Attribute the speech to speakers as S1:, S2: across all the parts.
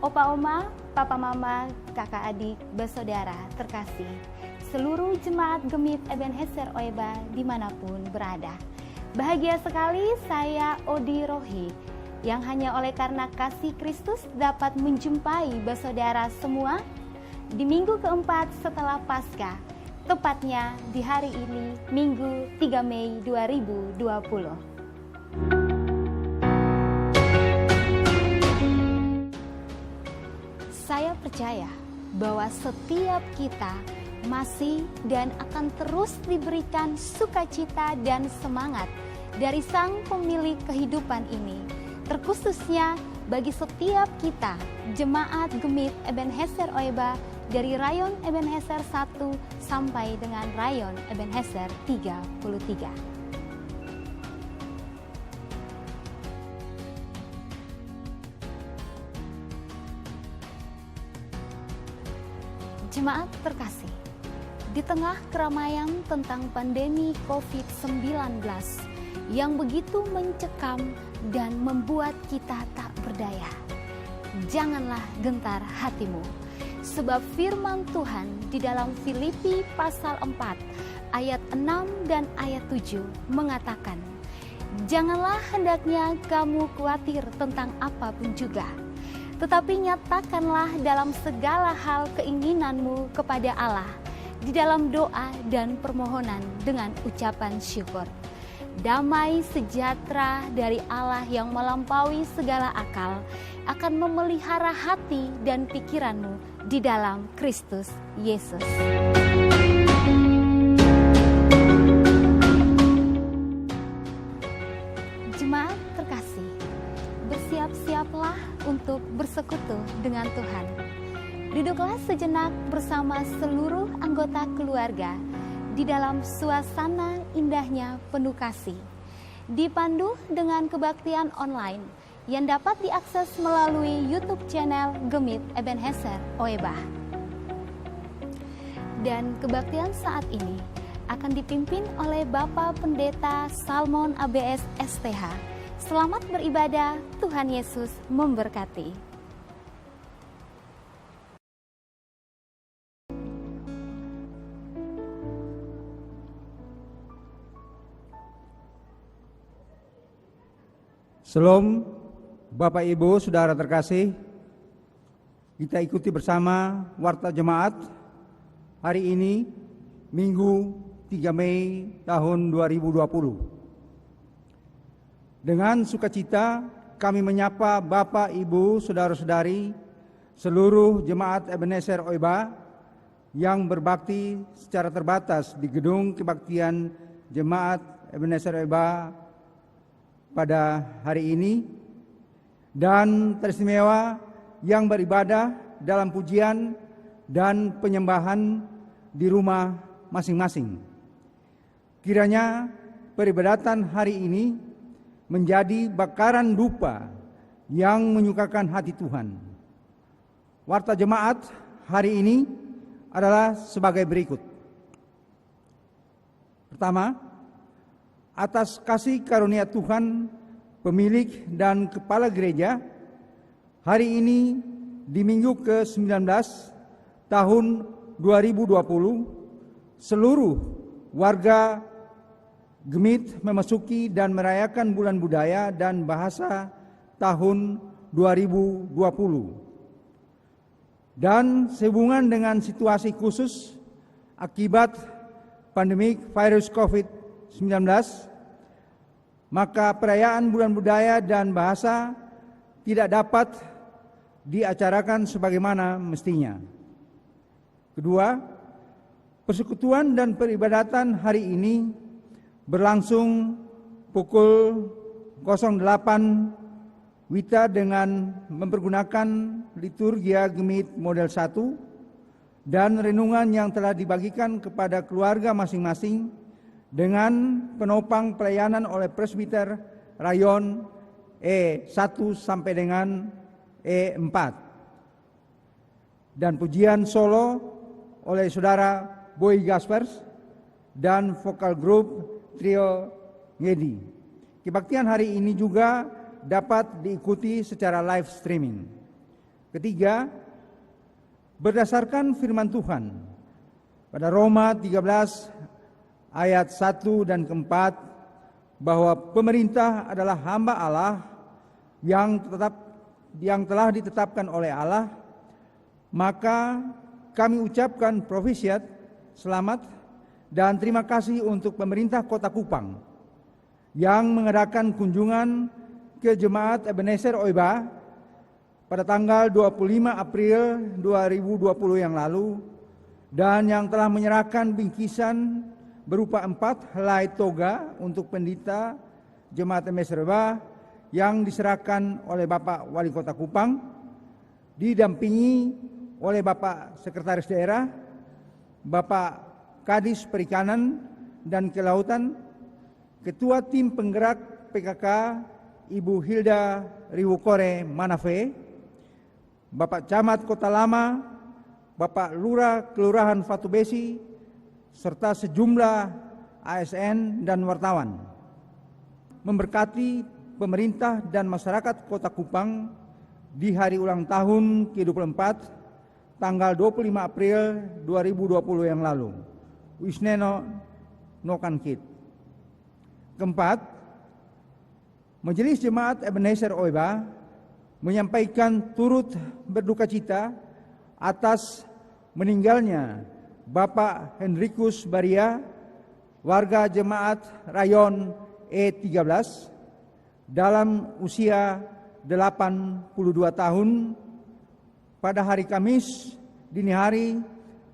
S1: Opa Oma, Papa Mama, Kakak Adik, Bersaudara terkasih, seluruh jemaat Gemit Ebenezer Oeba dimanapun berada. Bahagia sekali saya Odi Rohi yang hanya oleh karena kasih Kristus dapat menjumpai bersaudara semua di minggu keempat setelah Paskah, tepatnya di hari ini Minggu 3 Mei 2020. Saya percaya bahwa setiap kita masih dan akan terus diberikan sukacita dan semangat dari Sang Pemilik kehidupan ini, terkhususnya bagi setiap kita, Jemaat Gemit Ebenezer Oeba dari Rayon Ebenezer 1 sampai dengan Rayon Ebenezer 33. Jemaat terkasih, di tengah keramaian tentang pandemi COVID-19 yang begitu mencekam dan membuat kita tak berdaya, janganlah gentar hatimu, sebab firman Tuhan di dalam Filipi pasal 4 ayat 6 dan ayat 7 mengatakan, janganlah hendaknya kamu khawatir tentang apapun juga, tetapi nyatakanlah dalam segala hal keinginanmu kepada Allah di dalam doa dan permohonan dengan ucapan syukur. Damai sejahtera dari Allah yang melampaui segala akal akan memelihara hati dan pikiranmu di dalam Kristus Yesus. Jemaat terkasih, bersiap-siaplah untuk bersekutu dengan Tuhan. Duduklah sejenak bersama seluruh anggota keluarga di dalam suasana indahnya penuh kasih, dipandu dengan kebaktian online yang dapat diakses melalui YouTube channel Gemit Ebenezer Oeba. Dan kebaktian saat ini akan dipimpin oleh Bapak Pendeta Salmon ABS STH. Selamat beribadah, Tuhan Yesus memberkati.
S2: Shalom, Bapak Ibu, Saudara terkasih. Kita ikuti bersama Warta Jemaat hari ini, Minggu 3 Mei tahun 2020. Dengan sukacita kami menyapa Bapak, Ibu, Saudara-saudari, seluruh Jemaat Ebenezer Oeba yang berbakti secara terbatas di Gedung Kebaktian Jemaat Ebenezer Oeba pada hari ini, dan teristimewa yang beribadah dalam pujian dan penyembahan di rumah masing-masing. Kiranya peribadatan hari ini menjadi bakaran dupa yang menyukakan hati Tuhan. Warta jemaat hari ini adalah sebagai berikut. Pertama, atas kasih karunia Tuhan, pemilik dan kepala gereja, hari ini di minggu ke-19 tahun 2020, seluruh warga Gemit memasuki dan merayakan bulan budaya dan bahasa tahun 2020. Dan sehubungan dengan situasi khusus akibat pandemi virus COVID-19, maka perayaan bulan budaya dan bahasa tidak dapat diacarakan sebagaimana mestinya. Kedua, persekutuan dan peribadatan hari ini berlangsung pukul 08 WITA dengan mempergunakan liturgia Gemit model 1 dan renungan yang telah dibagikan kepada keluarga masing-masing dengan penopang pelayanan oleh presbiter Rayon E1 sampai dengan E4 dan pujian solo oleh saudara Boy Gaspers dan vokal grup Trio Ngedi. Kebaktian hari ini juga dapat diikuti secara live streaming. Ketiga, berdasarkan firman Tuhan pada Roma 13 ayat 1 dan keempat, bahwa pemerintah adalah hamba Allah yang telah ditetapkan oleh Allah, maka kami ucapkan profisiat, selamat, dan terima kasih untuk pemerintah Kota Kupang yang mengadakan kunjungan ke Jemaat Ebenezer Oiba pada tanggal 25 April 2020 yang lalu, dan yang telah menyerahkan bingkisan berupa 4 helai toga untuk pendeta Jemaat Ebenezer Oiba yang diserahkan oleh Bapak Wali Kota Kupang, didampingi oleh Bapak Sekretaris Daerah, Bapak Kadis Perikanan dan Kelautan, Ketua Tim Penggerak PKK Ibu Hilda Riwukore Manafe, Bapak Camat Kota Lama, Bapak Lurah Kelurahan Fatu Besi, serta sejumlah ASN dan wartawan. Memberkati pemerintah dan masyarakat Kota Kupang di hari ulang tahun ke-24 tanggal 25 April 2020 yang lalu. Wisneno Nokankit. Keempat, Majelis Jemaat Ebenezer Oiba menyampaikan turut berduka cita atas meninggalnya Bapak Henrikus Baria, warga Jemaat Rayon E13, dalam usia 82 tahun pada hari Kamis dini hari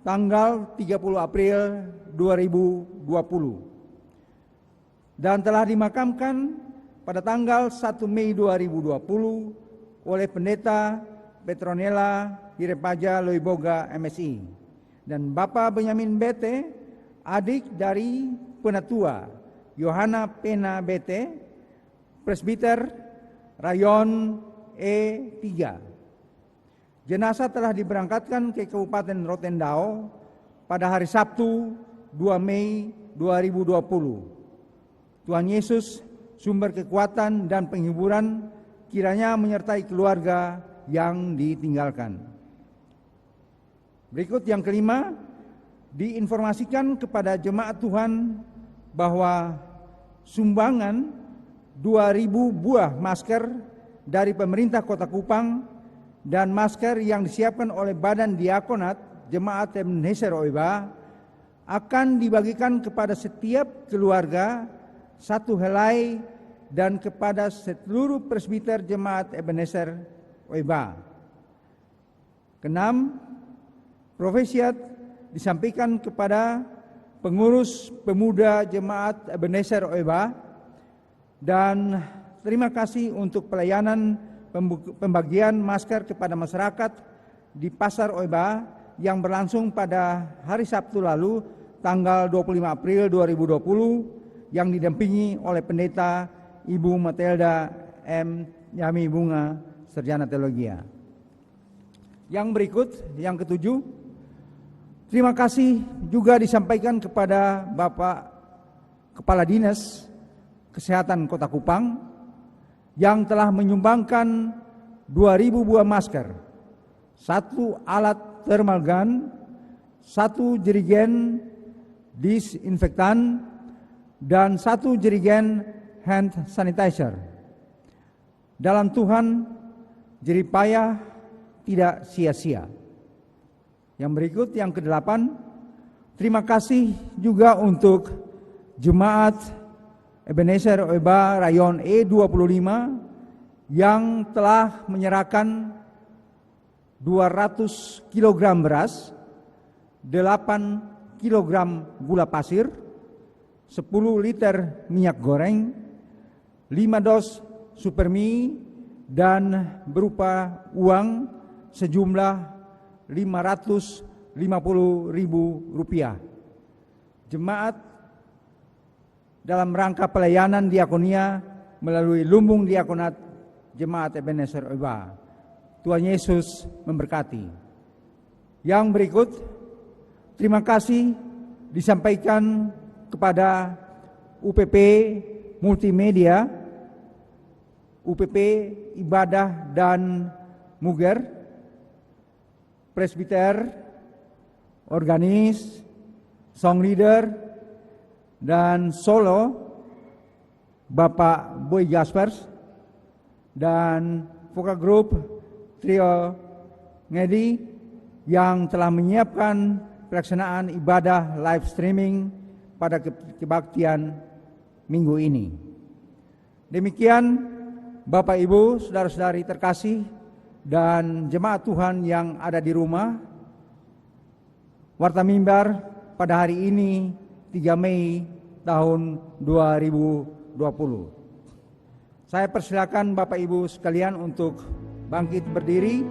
S2: tanggal 30 April 2020, dan telah dimakamkan pada tanggal 1 Mei 2020 oleh Pendeta Petronella Hirepaja Loiboga MSI dan Bapak Benyamin Bete, adik dari Penatua Yohana Pena Bete, Presbiter Rayon E3. Jenazah telah diberangkatkan ke Kabupaten Rotendao pada hari Sabtu 2 Mei 2020. Tuhan Yesus, sumber kekuatan dan penghiburan, kiranya menyertai keluarga yang ditinggalkan. Berikut yang kelima, diinformasikan kepada jemaat Tuhan bahwa sumbangan 2.000 buah masker dari pemerintah Kota Kupang dan masker yang disiapkan oleh Badan Diakonat Jemaat Ebenezer Oiba akan dibagikan kepada setiap keluarga 1 helai dan kepada seluruh presbiter Jemaat Ebenezer Oiba. Keenam, profesiat disampaikan kepada pengurus pemuda Jemaat Ebenezer Oiba, dan terima kasih untuk pelayanan pembagian masker kepada masyarakat di Pasar Oiba yang berlangsung pada hari Sabtu lalu tanggal 25 April 2020 yang didampingi oleh Pendeta Ibu Matilda M. Yami Bunga, Sarjana Teologia. Yang berikut, yang ketujuh, terima kasih juga disampaikan kepada Bapak Kepala Dinas Kesehatan Kota Kupang yang telah menyumbangkan 2.000 buah masker, 1 alat thermal gun, 1 jerigen disinfektan, dan 1 jerigen hand sanitizer. Dalam Tuhan, jerih payah tidak sia-sia. Yang berikut, yang kedelapan, terima kasih juga untuk Jemaat Ebenezer Oiba Rayon E25 yang telah menyerahkan 200 kg beras, 8 kg gula pasir, 10 liter minyak goreng, 5 dos supermie, dan berupa uang sejumlah Rp550.000. Jemaat dalam rangka pelayanan diakonia melalui lumbung diakonat Jemaat Ebenezer Oiba. Tuhan Yesus memberkati. Yang berikut, terima kasih disampaikan kepada UPP Multimedia, UPP Ibadah dan Muger, presbiter, organis, song leader, dan solo Bapak Boy Gaspers, dan vokal group trio Ngedi yang telah menyiapkan pelaksanaan ibadah live streaming pada kebaktian minggu ini. Demikian Bapak Ibu, saudara-saudari terkasih dan jemaat Tuhan yang ada di rumah, Warta Mimbar pada hari ini 3 Mei tahun 2020. Saya persilakan Bapak Ibu sekalian untuk bangkit berdiri.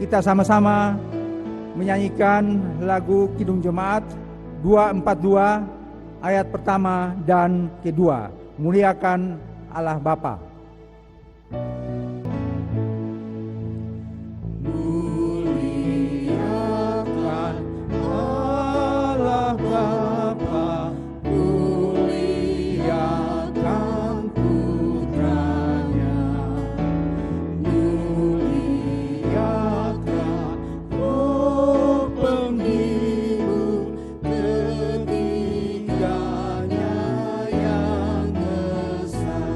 S2: Kita sama-sama menyanyikan lagu Kidung Jemaat 242 ayat pertama dan kedua. Muliakan Allah Bapa. Muliakan Allah Bapa, muliakan putranya, muliakan Roh penghibur ketiganya yang esa.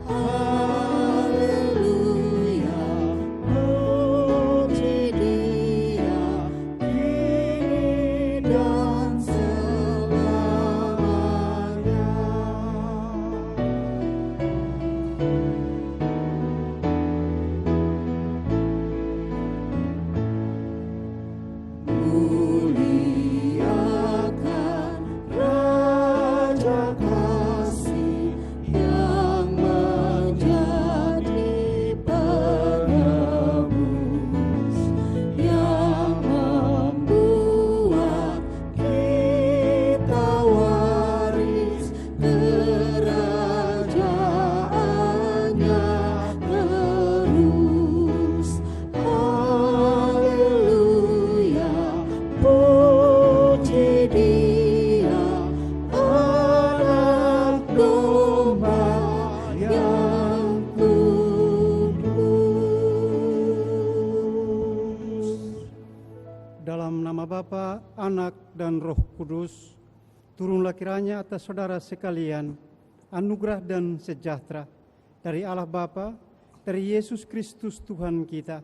S2: Haleluya, puji Dia kini dan selamanya. Muliakan Raja Kasih yang menjadi penebus, yang membuat kita waris kerajaannya terus. Haleluya, puji Dia, Anak Domba yang kudus.
S3: Dalam nama Bapa, Anak, dan Roh Kudus, turunlah kiranya atas saudara sekalian anugerah dan sejahtera dari Allah Bapa, dari Yesus Kristus Tuhan kita,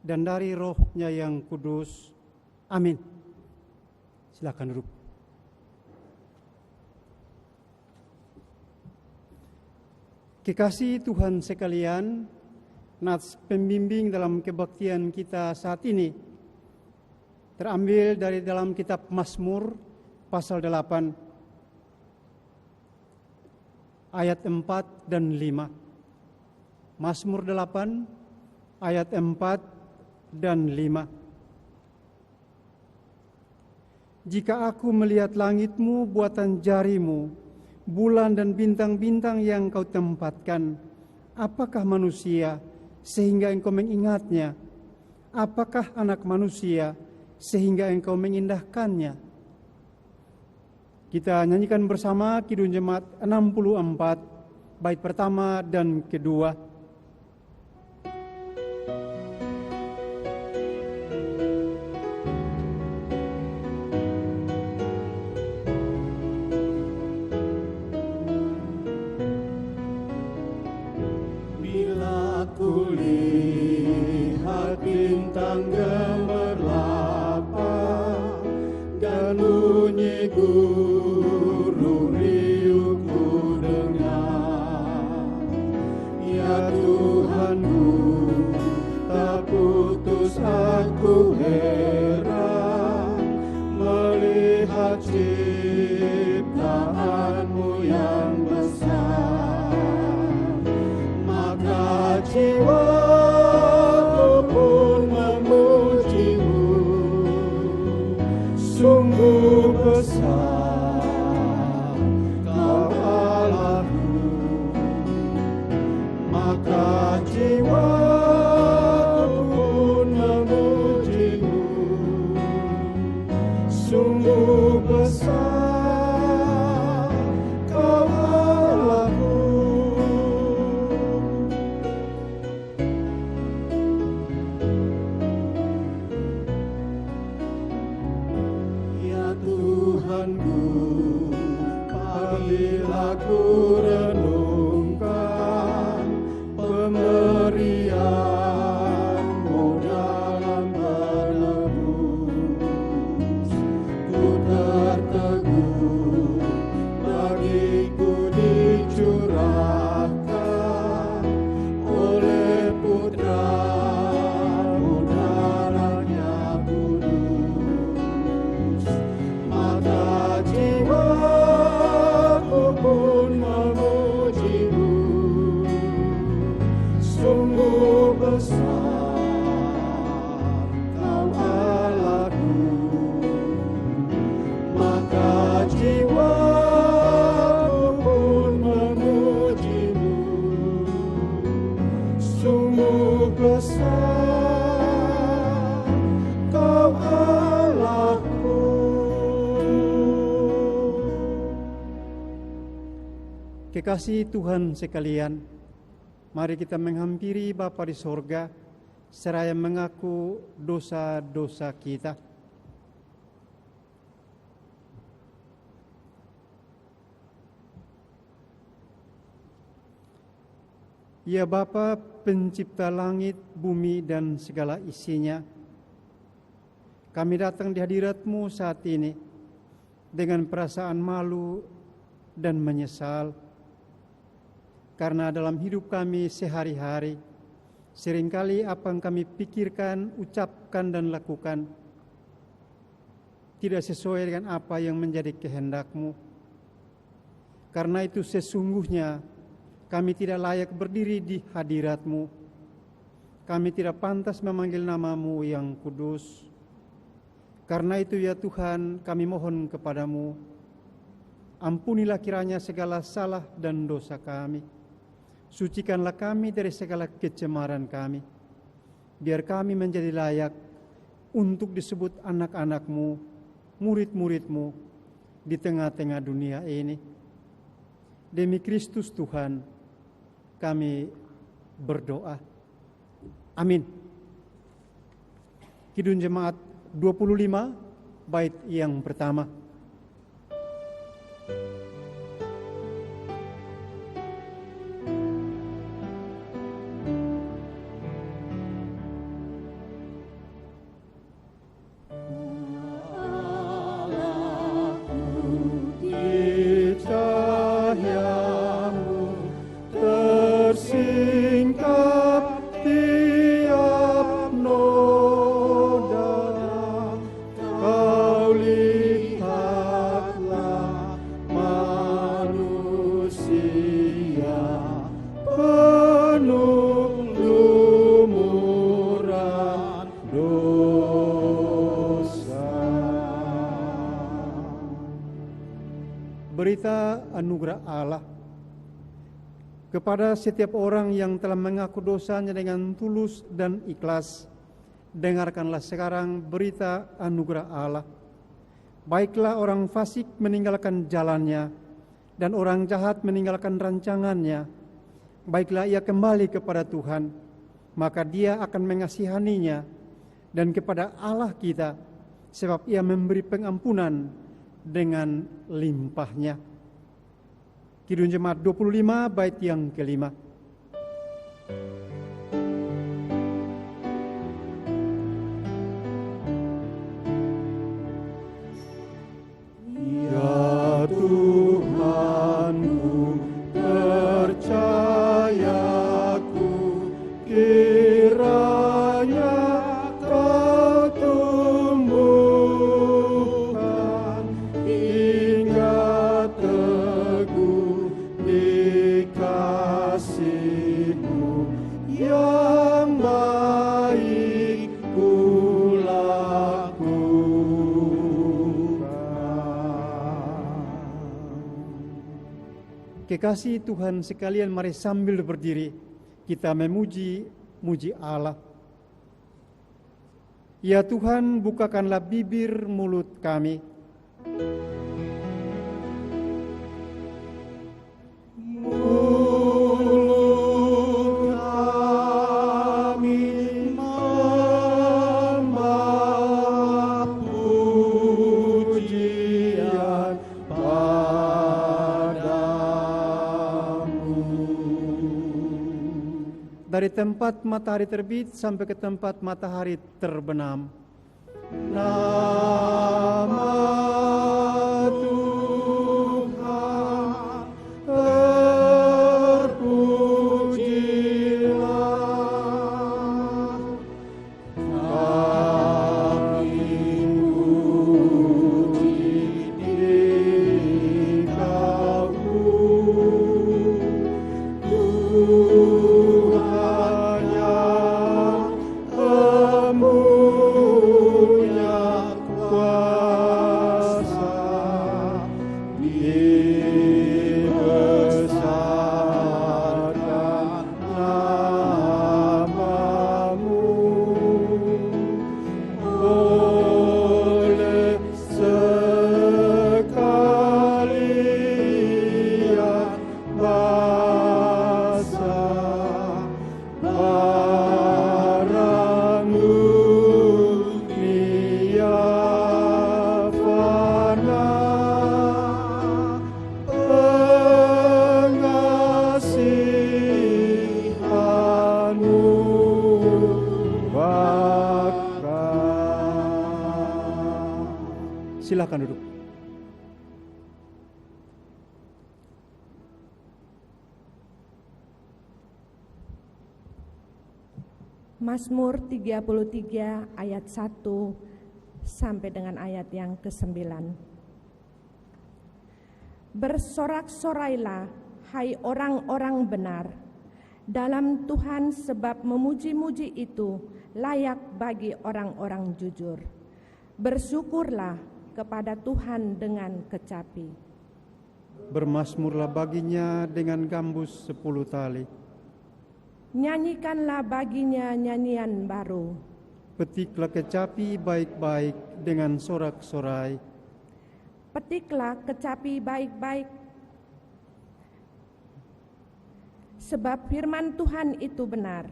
S3: dan dari Roh-Nya yang kudus. Amin. Silakan duduk. Kekasih Tuhan sekalian, nats pembimbing dalam kebaktian kita saat ini terambil dari dalam kitab Mazmur pasal 8 ayat 4 dan 5. Mazmur 8 ayat 4 dan 5. Jika aku melihat langitmu buatan jarimu, bulan dan bintang-bintang yang kau tempatkan, apakah manusia sehingga engkau mengingatnya? Apakah anak manusia sehingga engkau mengindahkannya? Kita nyanyikan bersama Kidung Jemaat 64, bait pertama dan kedua.
S4: Bila kulihat bintang gemerlap dan bunyi guru riuh ku dengar, ya Tuhanku, tak putus aku heran melihat ciptaanmu yang besar. Maka jiwaku pun memujimu, sungguh besar Kau Allahku. Maka jiwaku pun memujimu, sungguh besar
S3: Kekasih Tuhan sekalian, mari kita menghampiri Bapa di sorga, seraya mengaku dosa-dosa kita. Ya Bapa, pencipta langit, bumi, dan segala isinya, kami datang di hadirat-Mu saat ini dengan perasaan malu dan menyesal. Karena dalam hidup kami sehari-hari, seringkali apa yang kami pikirkan, ucapkan, dan lakukan tidak sesuai dengan apa yang menjadi kehendak-Mu. Karena itu sesungguhnya kami tidak layak berdiri di hadirat-Mu. Kami tidak pantas memanggil nama-Mu yang kudus. Karena itu ya Tuhan, kami mohon kepadamu, ampunilah kiranya segala salah dan dosa kami. Sucikanlah kami dari segala kecemaran kami. Biar kami menjadi layak untuk disebut anak-anak-Mu, murid-murid-Mu di tengah-tengah dunia ini. Demi Kristus Tuhan, kami berdoa. Amin. Kidung Jemaat 25, bait yang pertama. Berita anugerah Allah kepada setiap orang yang telah mengaku dosanya dengan tulus dan ikhlas. Dengarkanlah sekarang berita anugerah Allah. Baiklah orang fasik meninggalkan jalannya, dan orang jahat meninggalkan rancangannya. Baiklah ia kembali kepada Tuhan, maka Dia akan mengasihaninya, dan kepada Allah kita, sebab Ia memberi pengampunan dengan limpahnya. Kidung Jemaat 25, bait yang kelima.
S4: Ya Tuhanku, percayaku, kiranya Kau tumbuhkan hingga teguh di kasih-Mu yang baik
S3: Kekasih Tuhan sekalian, mari sambil berdiri kita memuji Allah. Ya Tuhan, bukakanlah bibir mulut kami. Dari tempat matahari terbit sampai ke tempat matahari terbenam.
S4: Nama Tuhan terpujilah. Kami puji Engkau, Tuhan yang mempunyai kuasa, dibesarkan nama-Mu oleh sekalian
S3: Silakan duduk.
S5: Mazmur 33 ayat 1 sampai dengan ayat yang ke-9. Bersorak-sorailah, hai orang-orang benar, dalam Tuhan, sebab memuji-muji itu layak bagi orang-orang jujur. Bersyukurlah kepada Tuhan dengan kecapi.
S3: Bermazmurlah baginya dengan gambus 10 tali.
S5: Nyanyikanlah baginya nyanyian baru.
S3: Petiklah kecapi baik-baik dengan sorak-sorai.
S5: Petiklah kecapi baik-baik, sebab firman Tuhan itu benar.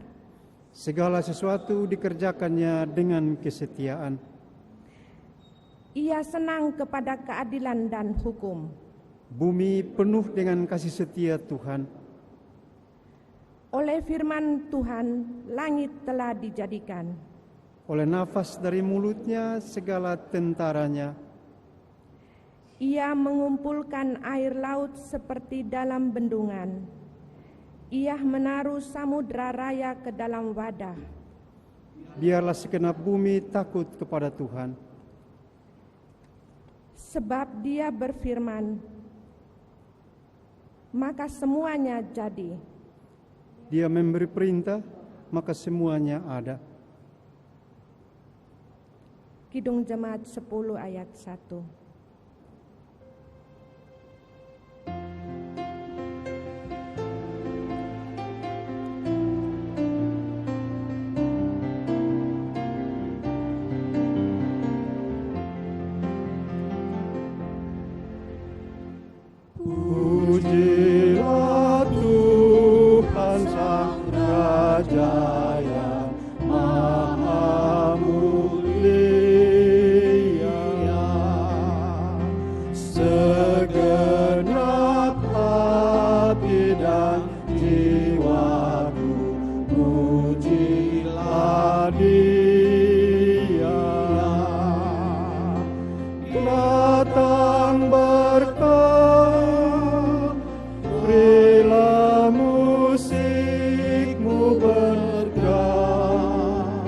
S3: Segala sesuatu dikerjakannya dengan kesetiaan.
S5: Ia senang kepada keadilan dan hukum.
S3: Bumi penuh dengan kasih setia Tuhan.
S5: Oleh firman Tuhan, langit telah dijadikan.
S3: Oleh nafas dari mulutnya segala tentaranya.
S5: Ia mengumpulkan air laut seperti dalam bendungan. Ia menaruh samudra raya ke dalam wadah.
S3: Biarlah segenap bumi takut kepada Tuhan.
S5: Sebab Dia berfirman, maka semuanya jadi.
S3: Dia memberi perintah, maka semuanya ada.
S5: Kidung Jemaat 10 ayat 1.
S4: Pujilah Tuhan Sang Raja yang Maha Mulia. Segenap hati dan jiwaku, pujilah Dia. Datang berkah, berilah musikmu bergah,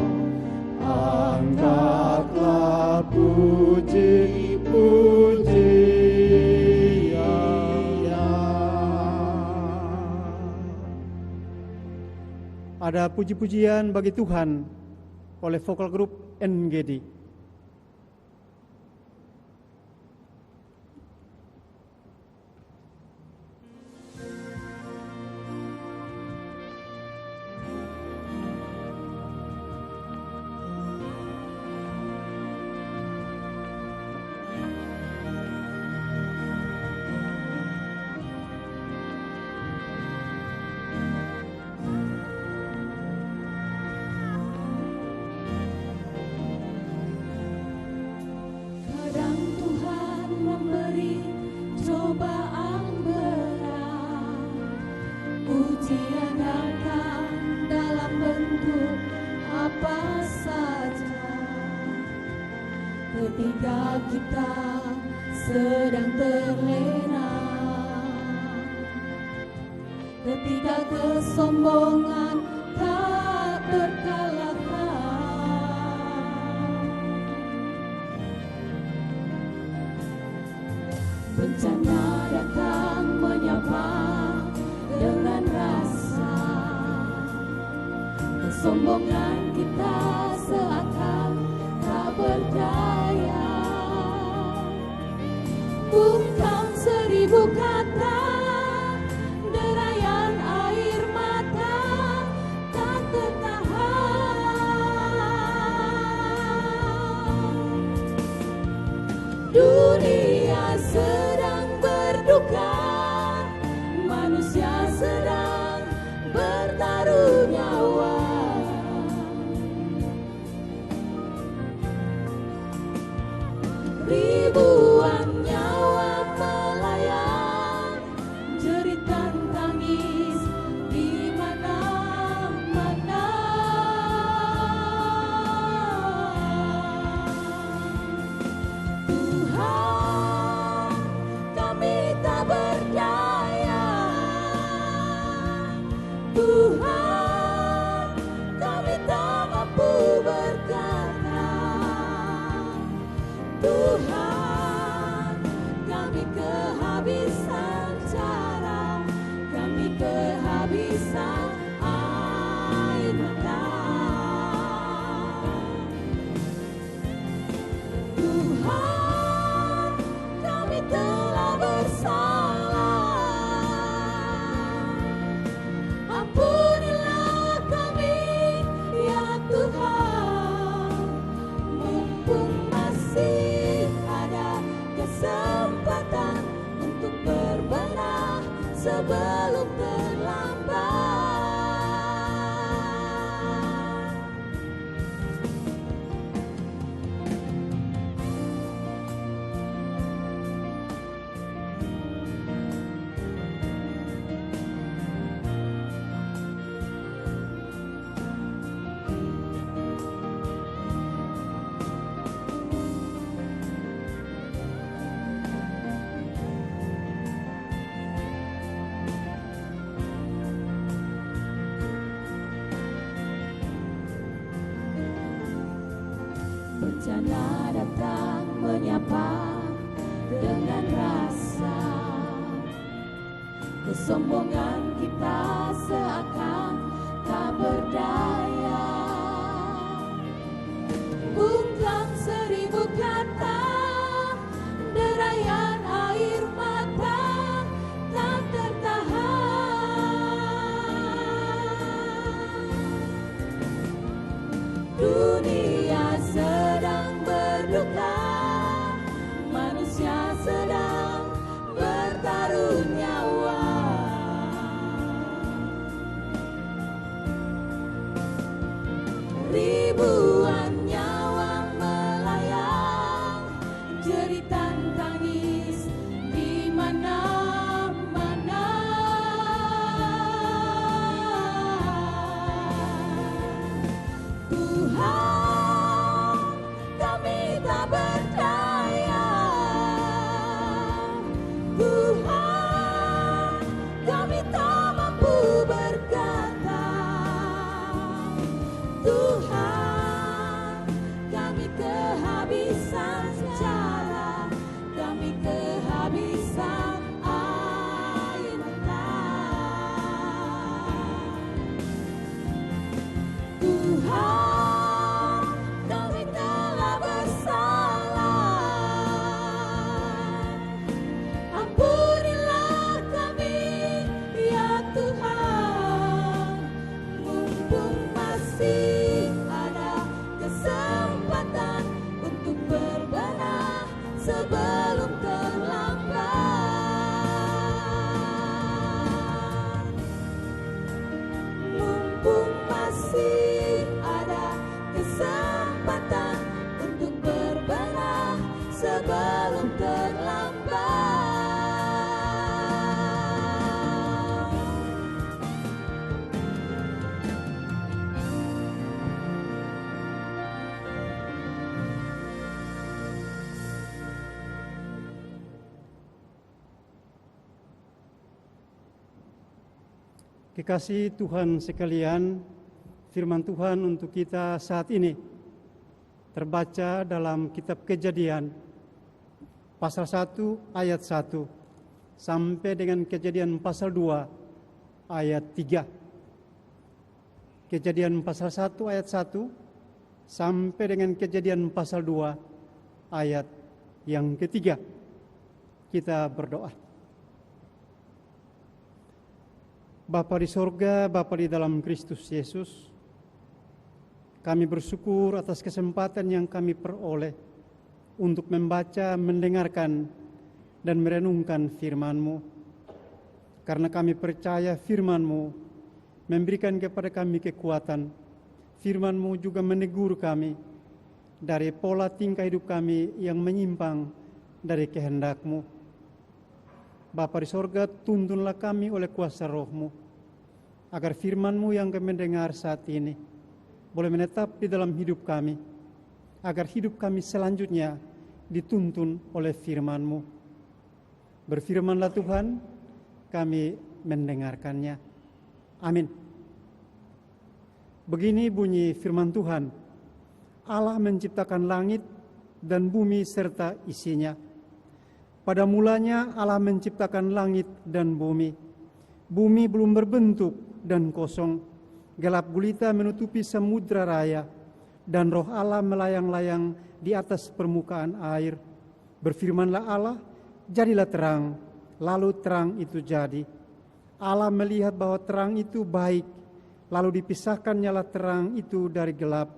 S4: angkatlah puji-pujian.
S3: Ada puji-pujian bagi Tuhan oleh vokal grup NGD.
S6: Kadang Tuhan memberi cobaan berat, ujian datang dalam bentuk apa saja. Ketika kita sedang terlena, ketika kesombongan tak terkalahkan, bencana datang menyapa dengan rasa, kesombongan kita seakan tak berdaya. Bukan 1000 kata, derayan air mata tak tertahan. Dunia sedang berduka, manusia sedang bertaruh nyawa. Ribuan nyawa melayang, jeritan tangis di mana-mana. Tuhan sebelum terlambat. Bencana datang menyapa dengan rasa, kesombongan kita seakan tak berdaya. Ungkap 1000 kata, derayan air mata tak tertahan. Dunia sedang berduka, manusia sedang bertaruh nyawa. Ribuan nyawa melayang, jeritan tangis di mana-mana. Tuhan, kami tak berdaya. Tuhan, kami tak mampu berkata. Tuhan, kami kehabisan cara, kami kehabisan air mata. Tuhan, kami telah bersalah. Ampunilah kami, ya Tuhan, mumpung masih ada kesempatan untuk berbenah sebelum terlambat. Mumpung masih ada kesempatan untuk berbenah sebelum terlambat.
S3: Kekasih Tuhan sekalian, firman Tuhan untuk kita saat ini terbaca dalam kitab Kejadian pasal 1 ayat 1 sampai dengan Kejadian pasal 2 ayat 3. Kejadian pasal 1 ayat 1 sampai dengan Kejadian pasal 2 ayat yang ketiga. Kita berdoa. Bapa di sorga, Bapa di dalam Kristus Yesus, kami bersyukur atas kesempatan yang kami peroleh untuk membaca, mendengarkan, dan merenungkan firman-Mu. Karena kami percaya firman-Mu memberikan kepada kami kekuatan. Firman-Mu juga menegur kami dari pola tingkah hidup kami yang menyimpang dari kehendak-Mu. Bapa di sorga, tuntunlah kami oleh kuasa Roh-Mu, agar firman-Mu yang kami dengar saat ini boleh menetap di dalam hidup kami, agar hidup kami selanjutnya dituntun oleh firman-Mu. Berfirmanlah Tuhan, kami mendengarkannya. Amin. Begini bunyi firman Tuhan, Allah menciptakan langit dan bumi serta isinya. Pada mulanya Allah menciptakan langit dan bumi. Bumi belum berbentuk dan kosong. Gelap gulita menutupi samudra raya. Dan roh Allah melayang-layang di atas permukaan air. Berfirmanlah Allah, jadilah terang. Lalu terang itu jadi. Allah melihat bahwa terang itu baik. Lalu dipisahkannyalah terang itu dari gelap.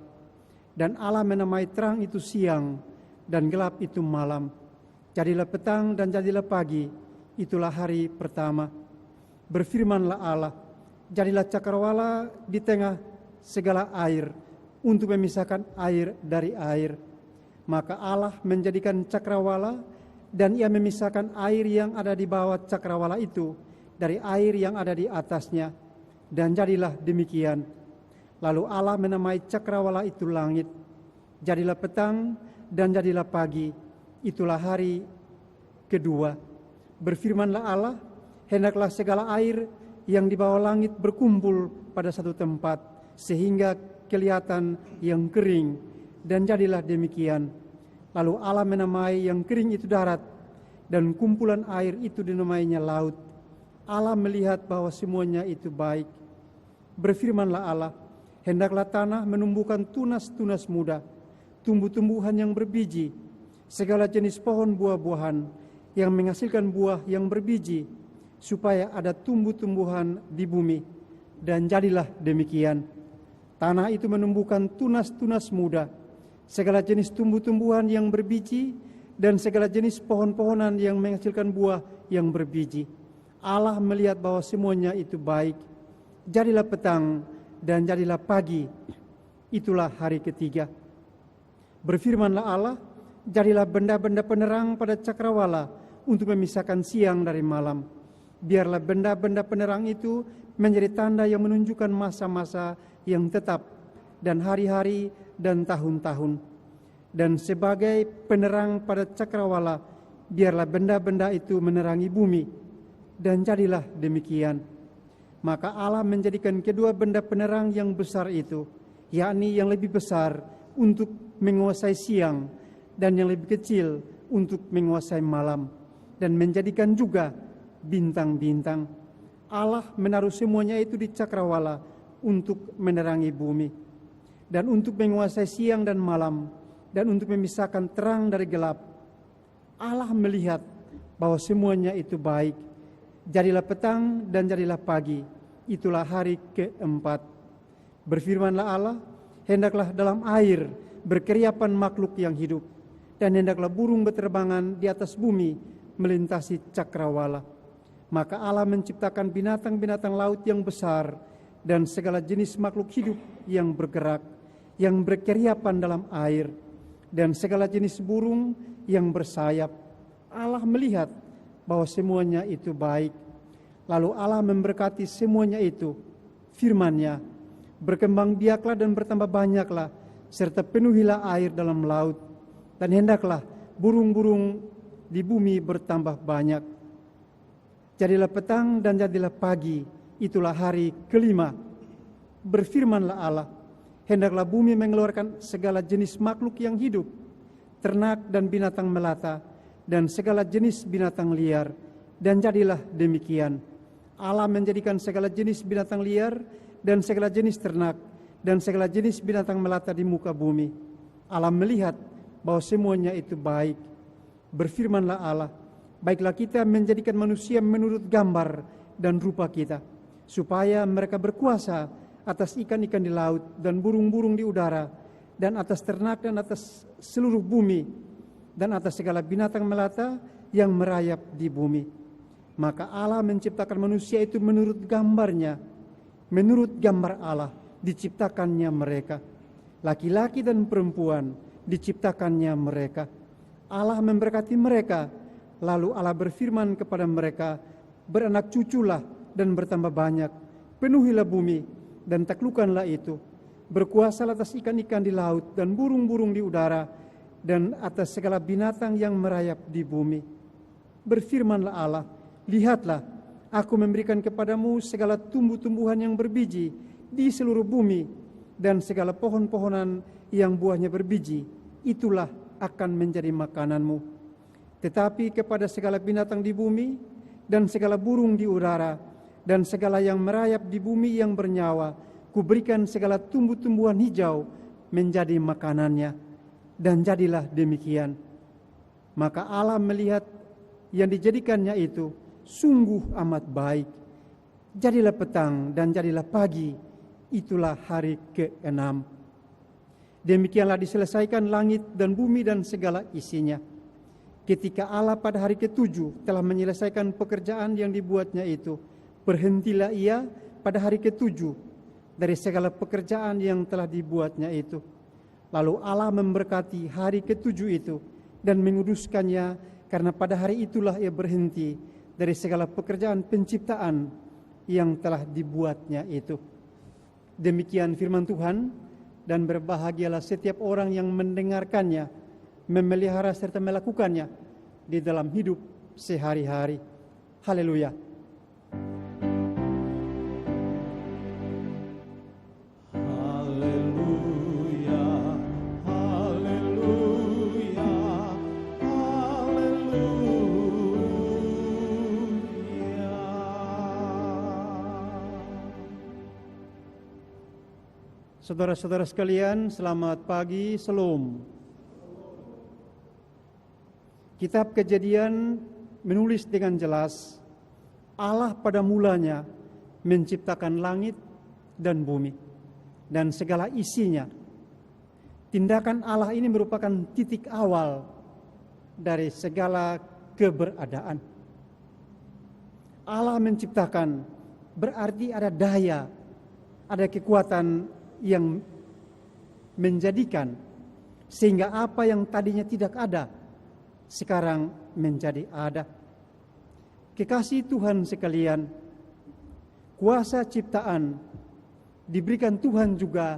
S3: Dan Allah menamai terang itu siang. Dan gelap itu malam. Jadilah petang dan jadilah pagi, itulah hari pertama. Berfirmanlah Allah, jadilah cakrawala di tengah segala air untuk memisahkan air dari air. Maka Allah menjadikan cakrawala dan ia memisahkan air yang ada di bawah cakrawala itu dari air yang ada di atasnya. Dan jadilah demikian. Lalu Allah menamai cakrawala itu langit. Jadilah petang dan jadilah pagi. Itulah hari kedua. Berfirmanlah Allah, hendaklah segala air yang di bawah langit berkumpul pada satu tempat, sehingga kelihatan yang kering, dan jadilah demikian. Lalu Allah menamai yang kering itu darat, dan kumpulan air itu dinamainya laut. Allah melihat bahwa semuanya itu baik. Berfirmanlah Allah, hendaklah tanah menumbuhkan tunas-tunas muda, tumbuh-tumbuhan yang berbiji, segala jenis pohon buah-buahan yang menghasilkan buah yang berbiji, supaya ada tumbuh-tumbuhan di bumi. Dan jadilah demikian. Tanah itu menumbuhkan tunas-tunas muda, segala jenis tumbuh-tumbuhan yang berbiji, dan segala jenis pohon-pohonan yang menghasilkan buah yang berbiji. Allah melihat bahwa semuanya itu baik. Jadilah petang dan jadilah pagi. Itulah hari ketiga. Berfirmanlah Allah, jadilah benda-benda penerang pada cakrawala untuk memisahkan siang dari malam. Biarlah benda-benda penerang itu menjadi tanda yang menunjukkan masa-masa yang tetap dan hari-hari dan tahun-tahun. Dan sebagai penerang pada cakrawala, biarlah benda-benda itu menerangi bumi. Dan jadilah demikian. Maka Allah menjadikan kedua benda penerang yang besar itu, yakni yang lebih besar untuk menguasai siang dan yang lebih kecil untuk menguasai malam, dan menjadikan juga bintang-bintang. Allah menaruh semuanya itu di cakrawala untuk menerangi bumi, dan untuk menguasai siang dan malam, dan untuk memisahkan terang dari gelap. Allah melihat bahwa semuanya itu baik. Jadilah petang dan jadilah pagi. Itulah hari keempat. Berfirmanlah Allah, hendaklah dalam air berkeriapan makhluk yang hidup, dan hendaklah burung berterbangan di atas bumi melintasi cakrawala. Maka Allah menciptakan binatang-binatang laut yang besar dan segala jenis makhluk hidup yang bergerak, yang berkeriapan dalam air, dan segala jenis burung yang bersayap. Allah melihat bahwa semuanya itu baik. Lalu Allah memberkati semuanya itu. Firman-Nya, berkembang biaklah dan bertambah banyaklah, serta penuhilah air dalam laut, dan hendaklah burung-burung di bumi bertambah banyak. Jadilah petang dan jadilah pagi, itulah hari kelima. Berfirmanlah Allah, hendaklah bumi mengeluarkan segala jenis makhluk yang hidup, ternak dan binatang melata, dan segala jenis binatang liar. Dan jadilah demikian. Allah menjadikan segala jenis binatang liar dan segala jenis ternak dan segala jenis binatang melata di muka bumi. Allah melihat bahwa semuanya itu baik. Berfirmanlah Allah, baiklah kita menjadikan manusia menurut gambar dan rupa kita, supaya mereka berkuasa atas ikan-ikan di laut dan burung-burung di udara, dan atas ternak dan atas seluruh bumi, dan atas segala binatang melata yang merayap di bumi. Maka Allah menciptakan manusia itu menurut gambar-Nya. Menurut gambar Allah diciptakannya mereka. Laki-laki dan perempuan diciptakannya mereka. Allah memberkati mereka. Lalu Allah berfirman kepada mereka, beranak cuculah dan bertambah banyak. Penuhilah bumi dan taklukkanlah itu. Berkuasalah atas ikan-ikan di laut dan burung-burung di udara, dan atas segala binatang yang merayap di bumi. Berfirmanlah Allah, lihatlah, aku memberikan kepadamu segala tumbuh-tumbuhan yang berbiji di seluruh bumi, dan segala pohon-pohonan yang buahnya berbiji, itulah akan menjadi makananmu. Tetapi kepada segala binatang di bumi, dan segala burung di udara, dan segala yang merayap di bumi yang bernyawa, kuberikan segala tumbuh-tumbuhan hijau menjadi makanannya. Dan jadilah demikian. Maka Allah melihat yang dijadikannya itu sungguh amat baik. Jadilah petang dan jadilah pagi, itulah hari ke-6. Demikianlah diselesaikan langit dan bumi dan segala isinya. Ketika Allah pada hari ke-7 telah menyelesaikan pekerjaan yang dibuatnya itu, berhentilah ia pada hari ketujuh dari segala pekerjaan yang telah dibuatnya itu. Lalu Allah memberkati hari ketujuh itu dan menguduskannya, karena pada hari itulah ia berhenti dari segala pekerjaan penciptaan yang telah dibuatnya itu. Demikian firman Tuhan, dan berbahagialah setiap orang yang mendengarkannya, memelihara serta melakukannya di dalam hidup sehari-hari. Haleluya.
S4: Haleluya, haleluya, haleluya.
S3: Saudara-saudara sekalian, selamat pagi, Shalom. Kitab Kejadian menulis dengan jelas, Allah pada mulanya menciptakan langit dan bumi dan segala isinya. Tindakan Allah ini merupakan titik awal dari segala keberadaan. Allah menciptakan berarti ada daya, ada kekuatan yang menjadikan sehingga apa yang tadinya tidak ada sekarang menjadi ada. Kekasih Tuhan sekalian, kuasa ciptaan diberikan Tuhan juga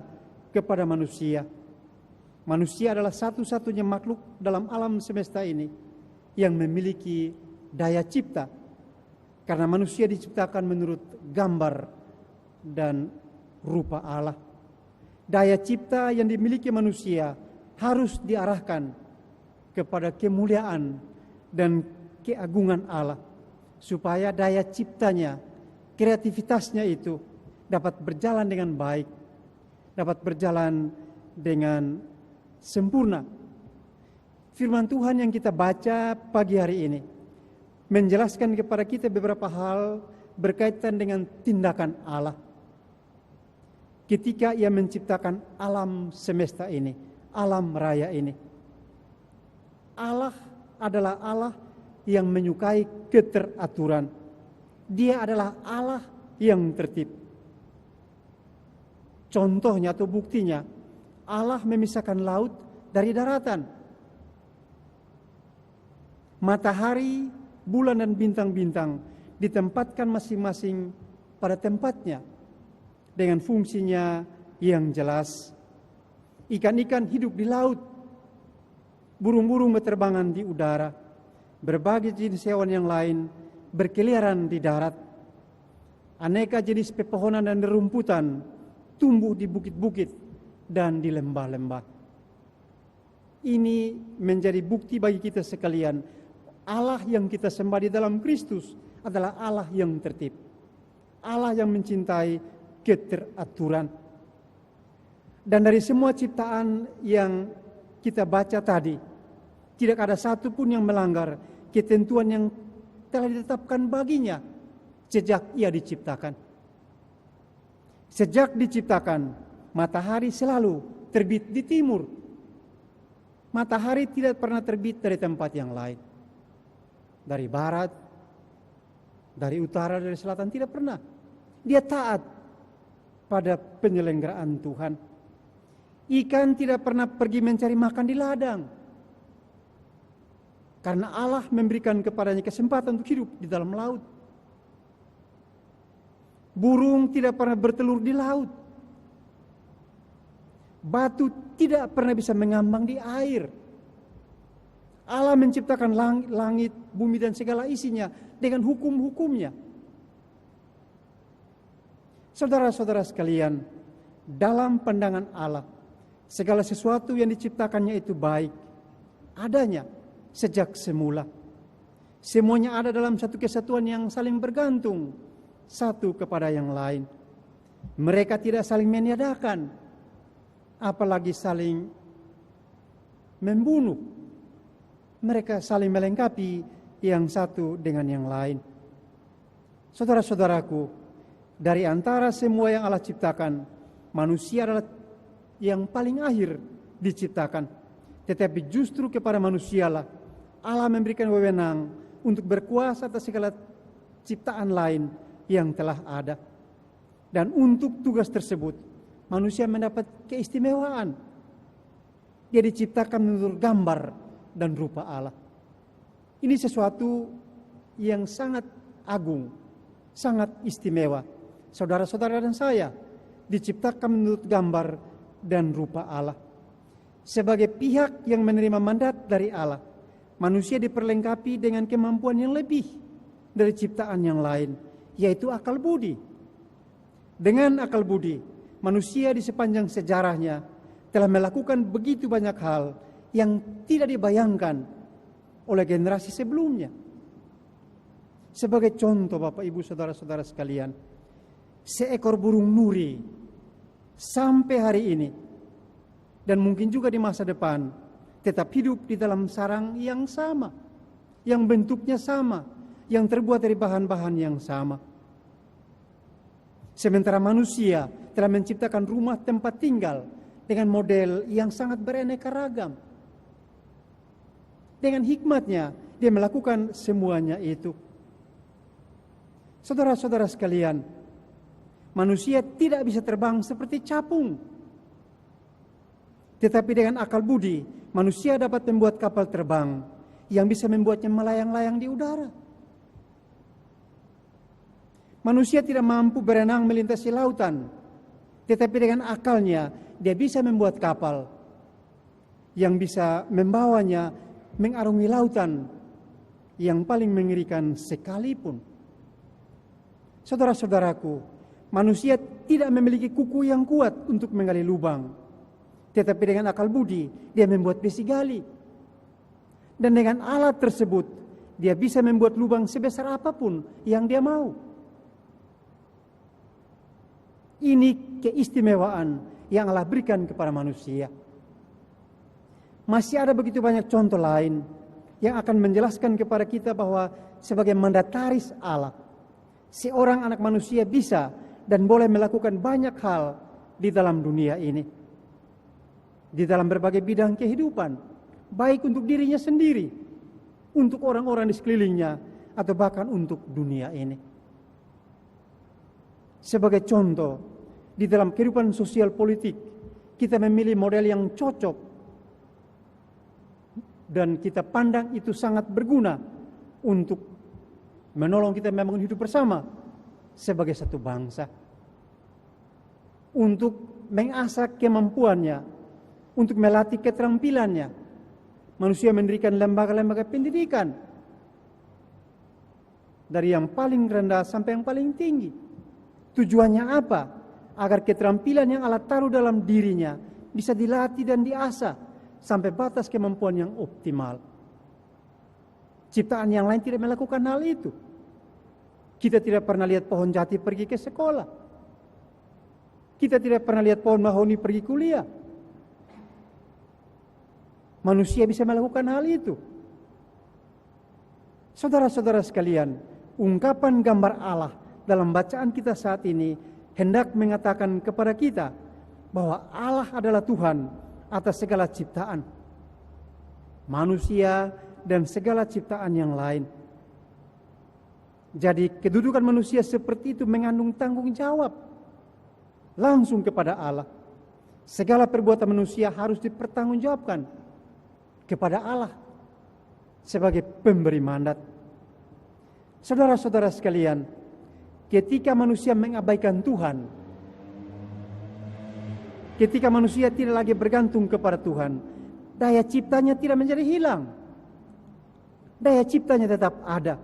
S3: kepada manusia. Manusia adalah satu-satunya makhluk dalam alam semesta ini yang memiliki daya cipta, karena manusia diciptakan menurut gambar dan rupa Allah. Daya cipta yang dimiliki manusia harus diarahkan kepada kemuliaan dan keagungan Allah, supaya daya ciptanya, kreativitasnya itu dapat berjalan dengan baik, dapat berjalan dengan sempurna. Firman Tuhan yang kita baca pagi hari ini menjelaskan kepada kita beberapa hal berkaitan dengan tindakan Allah. Ketika Ia menciptakan alam semesta ini, alam raya ini, Allah adalah Allah yang menyukai keteraturan. Dia adalah Allah yang tertib. Contohnya atau buktinya, Allah memisahkan laut dari daratan. Matahari, bulan dan bintang-bintang ditempatkan masing-masing pada tempatnya dengan fungsinya yang jelas. Ikan-ikan hidup di laut, burung-burung berterbangan di udara, berbagai jenis hewan yang lain berkeliaran di darat. Aneka jenis pepohonan dan rerumputan tumbuh di bukit-bukit dan di lembah-lembah. Ini menjadi bukti bagi kita sekalian, Allah yang kita sembah di dalam Kristus adalah Allah yang tertib, Allah yang mencintai keteraturan. Dan dari semua ciptaan yang kita baca tadi, tidak ada satu pun yang melanggar ketentuan yang telah ditetapkan baginya sejak ia diciptakan. Sejak diciptakan, matahari selalu terbit di timur. Matahari tidak pernah terbit dari tempat yang lain. Dari barat, dari utara, dari selatan, tidak pernah. Dia taat pada penyelenggaraan Tuhan. Ikan tidak pernah pergi mencari makan di ladang, karena Allah memberikan kepadanya kesempatan untuk hidup di dalam laut. Burung tidak pernah bertelur di laut. Batu tidak pernah bisa mengambang di air. Allah menciptakan langit, bumi dan segala isinya dengan hukum-hukumnya. Saudara-saudara sekalian, dalam pandangan Allah, segala sesuatu yang diciptakannya itu baik adanya sejak semula. Semuanya ada dalam satu kesatuan yang saling bergantung satu kepada yang lain. Mereka tidak saling meniadakan, apalagi saling membunuh. Mereka saling melengkapi yang satu dengan yang lain. Saudara-saudaraku, dari antara semua yang Allah ciptakan, manusia adalah yang paling akhir diciptakan. Tetapi justru kepada manusialah Allah memberikan wewenang untuk berkuasa atas segala ciptaan lain yang telah ada. Dan untuk tugas tersebut, manusia mendapat keistimewaan. Dia diciptakan menurut gambar dan rupa Allah. Ini sesuatu yang sangat agung, sangat istimewa. Saudara-saudara dan saya diciptakan menurut gambar dan rupa Allah. Sebagai pihak yang menerima mandat dari Allah, manusia diperlengkapi dengan kemampuan yang lebih dari ciptaan yang lain, yaitu akal budi. Dengan akal budi, manusia di sepanjang sejarahnya telah melakukan begitu banyak hal yang tidak dibayangkan oleh generasi sebelumnya. Sebagai contoh, Bapak, Ibu, saudara-saudara sekalian, seekor burung nuri sampai hari ini dan mungkin juga di masa depan tetap hidup di dalam sarang yang sama, yang bentuknya sama, yang terbuat dari bahan-bahan yang sama. Sementara manusia telah menciptakan rumah tempat tinggal dengan model yang sangat beraneka ragam. Dengan hikmatnya, dia melakukan semuanya itu. Saudara-saudara sekalian, manusia tidak bisa terbang seperti capung. Tetapi dengan akal budi, manusia dapat membuat kapal terbang yang bisa membuatnya melayang-layang di udara. Manusia tidak mampu berenang melintasi lautan, tetapi dengan akalnya dia bisa membuat kapal yang bisa membawanya mengarungi lautan yang paling mengerikan sekalipun. Saudara-saudaraku, manusia tidak memiliki kuku yang kuat untuk menggali lubang, tetapi dengan akal budi dia membuat besi gali. Dan dengan alat tersebut dia bisa membuat lubang sebesar apapun yang dia mau. Ini keistimewaan yang Allah berikan kepada manusia. Masih ada begitu banyak contoh lain yang akan menjelaskan kepada kita bahwa sebagai mandataris Allah, seorang anak manusia bisa dan boleh melakukan banyak hal di dalam dunia ini. Di dalam berbagai bidang kehidupan, baik untuk dirinya sendiri, untuk orang-orang di sekelilingnya, atau bahkan untuk dunia ini. Sebagai contoh, di dalam kehidupan sosial politik, kita memilih model yang cocok dan kita pandang itu sangat berguna untuk menolong kita membangun hidup bersama sebagai satu bangsa. Untuk mengasah kemampuannya, untuk melatih keterampilannya, manusia mendirikan lembaga-lembaga pendidikan dari yang paling rendah sampai yang paling tinggi. Tujuannya apa? Agar keterampilan yang Allah taruh dalam dirinya bisa dilatih dan diasah sampai batas kemampuan yang optimal. Ciptaan yang lain tidak melakukan hal itu. Kita tidak pernah lihat pohon jati pergi ke sekolah. Kita tidak pernah lihat pohon mahoni pergi kuliah. Manusia bisa melakukan hal itu. Saudara-saudara sekalian, ungkapan gambar Allah dalam bacaan kita saat ini hendak mengatakan kepada kita bahwa Allah adalah Tuhan atas segala ciptaan, manusia dan segala ciptaan yang lain. Jadi kedudukan manusia seperti itu mengandung tanggung jawab langsung kepada Allah. Segala perbuatan manusia harus dipertanggungjawabkan kepada Allah sebagai pemberi mandat. Saudara-saudara sekalian, ketika manusia mengabaikan Tuhan, ketika manusia tidak lagi bergantung kepada Tuhan, daya ciptanya tidak menjadi hilang. Daya ciptanya tetap ada,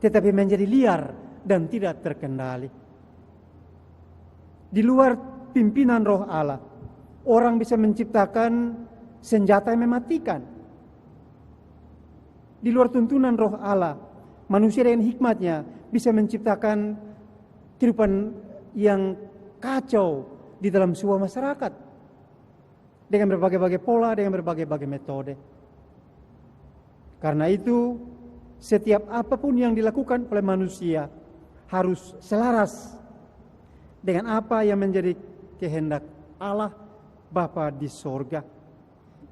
S3: tetapi menjadi liar dan tidak terkendali. Di luar pimpinan roh Allah, orang bisa menciptakan senjata yang mematikan. Di luar tuntunan roh Allah, manusia dengan hikmatnya bisa menciptakan kehidupan yang kacau di dalam sebuah masyarakat dengan berbagai-bagai pola, dengan berbagai-bagai metode. Karena itu, setiap apapun yang dilakukan oleh manusia harus selaras dengan apa yang menjadi kehendak Allah Bapa di sorga.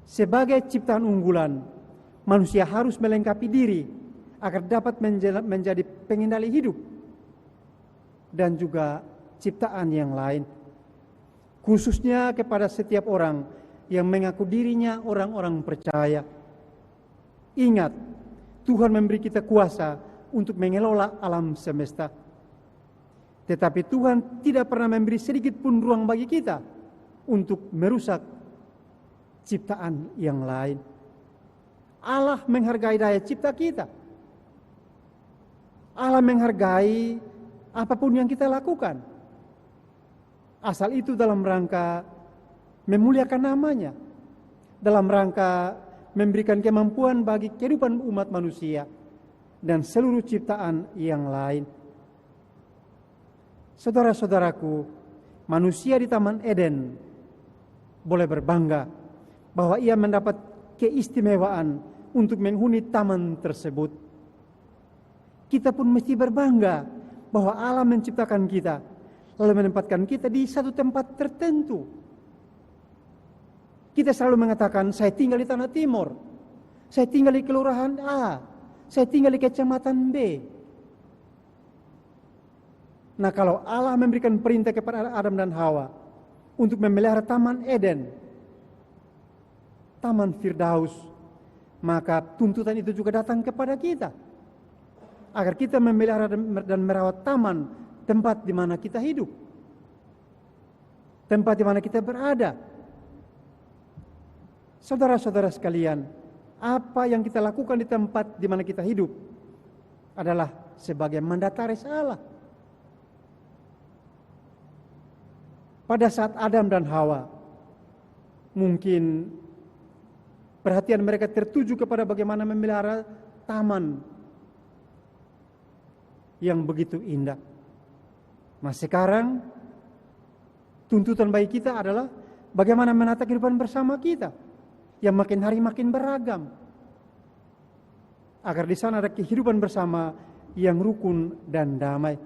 S3: Sebagai ciptaan unggulan, manusia harus melengkapi diri agar dapat menjadi pengendali hidup. dan juga ciptaan yang lain. Khususnya kepada setiap orang yang mengaku dirinya orang-orang percaya. Ingat, Tuhan memberi kita kuasa untuk mengelola alam semesta. Tetapi Tuhan tidak pernah memberi sedikit pun ruang bagi kita untuk merusak ciptaan yang lain. Allah menghargai daya cipta kita. Allah menghargai apapun yang kita lakukan. Asal itu dalam rangka memuliakan namanya, dalam rangka memberikan kemampuan bagi kehidupan umat manusia dan seluruh ciptaan yang lain. Saudara-saudaraku, manusia di Taman Eden boleh berbangga bahwa ia mendapat keistimewaan untuk menghuni taman tersebut. Kita pun mesti berbangga bahwa Allah menciptakan kita, lalu menempatkan kita di satu tempat tertentu. Kita selalu mengatakan, saya tinggal di Tanah Timur, saya tinggal di Kelurahan A, saya tinggal di Kecamatan B. Nah, kalau Allah memberikan perintah kepada Adam dan Hawa untuk memelihara Taman Eden, Taman Firdaus, maka tuntutan itu juga datang kepada kita, agar kita memelihara dan merawat taman, tempat di mana kita hidup, tempat di mana kita berada. Saudara-saudara sekalian, apa yang kita lakukan di tempat di mana kita hidup adalah sebagai mandataris Allah. Pada saat Adam dan Hawa, mungkin perhatian mereka tertuju kepada bagaimana memelihara taman yang begitu indah. Nah, sekarang tuntutan bagi kita adalah bagaimana menata kehidupan bersama kita yang makin hari makin beragam, agar di sana ada kehidupan bersama yang rukun dan damai.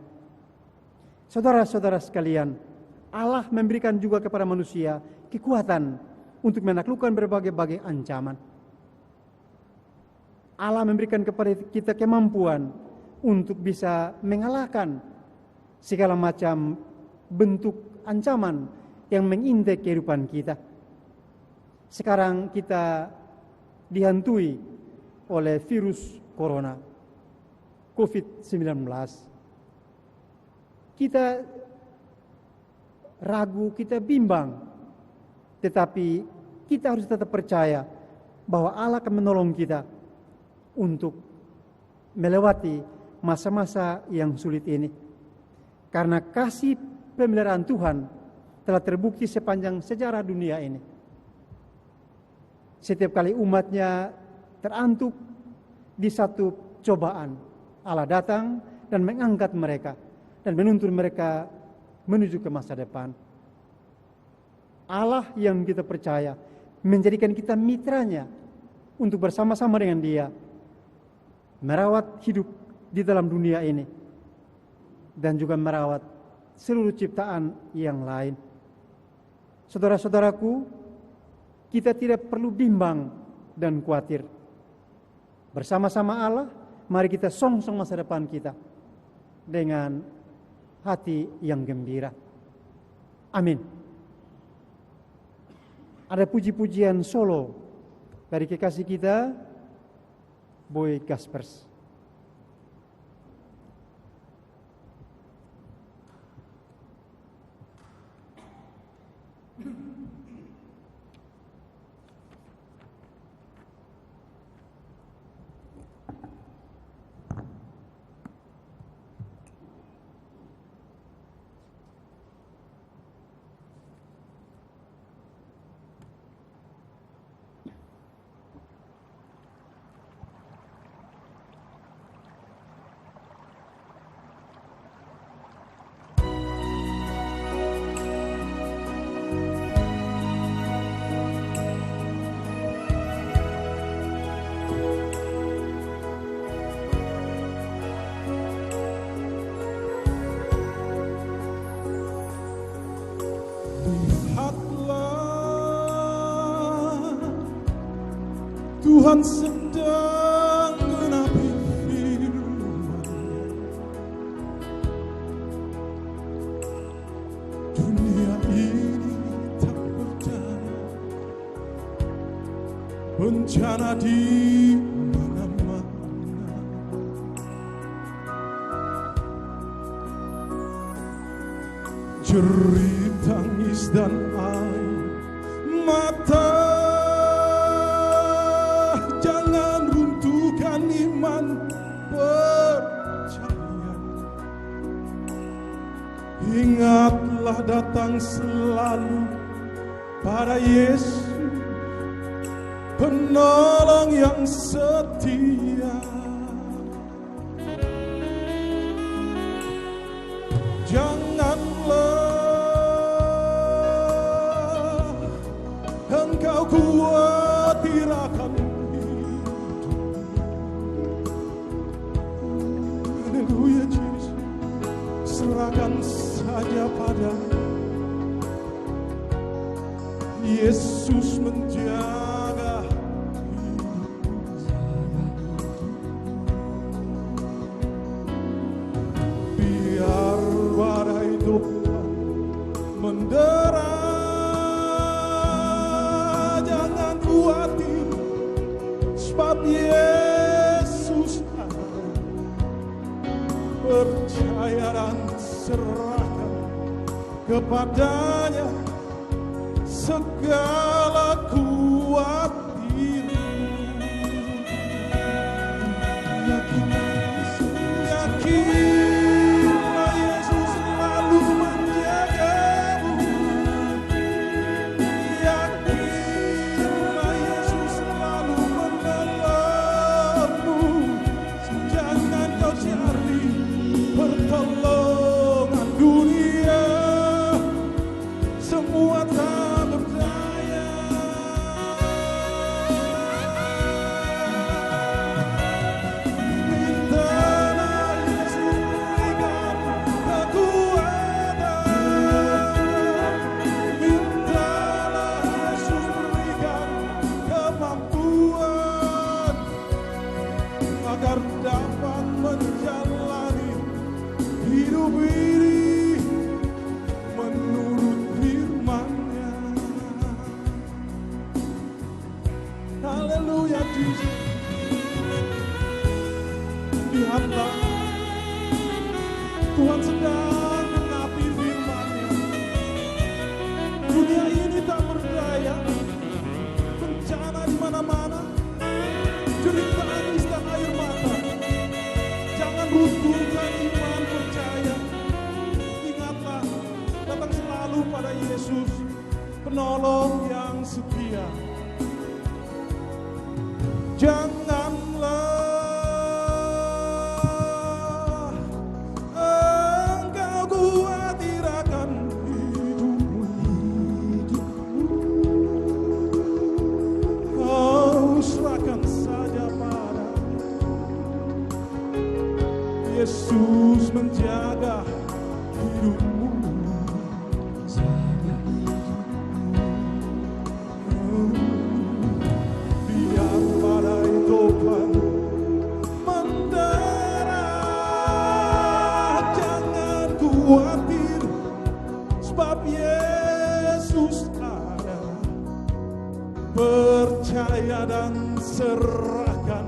S3: Saudara-saudara sekalian, Allah memberikan juga kepada manusia kekuatan untuk menaklukkan berbagai ancaman. Allah memberikan kepada kita kemampuan untuk bisa mengalahkan segala macam bentuk ancaman yang mengintai kehidupan kita. Sekarang kita dihantui oleh virus corona, COVID-19. Kita ragu, kita bimbang, tetapi kita harus tetap percaya bahwa Allah akan menolong kita untuk melewati masa-masa yang sulit ini. Karena kasih pemeliharaan Tuhan telah terbukti sepanjang sejarah dunia ini. Setiap kali umatnya terantuk di satu cobaan, Allah datang dan mengangkat mereka dan menuntun mereka menuju ke masa depan. Allah yang kita percaya menjadikan kita mitranya untuk bersama-sama dengan Dia merawat hidup di dalam dunia ini dan juga merawat seluruh ciptaan yang lain. Saudara-saudaraku, kita tidak perlu bimbang dan khawatir. Bersama-sama Allah, mari kita songsong masa depan kita dengan hati yang gembira. Amin. Ada puji-pujian solo dari kekasih kita, Boy Gaspers.
S4: Tuhan sedang genapi firman bencana di mana-mana. Jerit tangis dan air mata, jangan runtuhkan iman percaya. Ingatlah datang selalu pada Yesus, penolong yang setia. Janganlah engkau khawatir akan hidup. Haleluya Yesus, serahkan saja pada Yesus menjaga. Biar badai topan mendera, jangan khawatir, sebab Yesus ada. Percaya dan serahkan kepadanya segala khawatirmu. Yakinlah Yesus selalu menjagamu. Yakinlah Yesus selalu menolongmu. Jangan kau cari pertolongan dunia, semua tak berdaya. Mintalah Yesus berikan kekuatan. Mintalah Yesus berikan kemampuan, agar dapat menjalani hidup ini menurut firman-Nya. Haleluya Tuhan. Lihatlah, Tuhan sedang menapi firman-Nya. Dunia ini tak berdaya, bencana di mana-mana, jerit tangis dan air mata. Jangan runtuhkan iman percaya. Ingatlah, datang selalu pada Yesus, penolong yang setia. Janganlah engkau khawatir akan hidupmu. Kau serahkan saja pada Yesus, menjaga hidupmu. Biar badai topan mendera, jangan khawatir, sebab Yesus ada. Percaya dan serahkan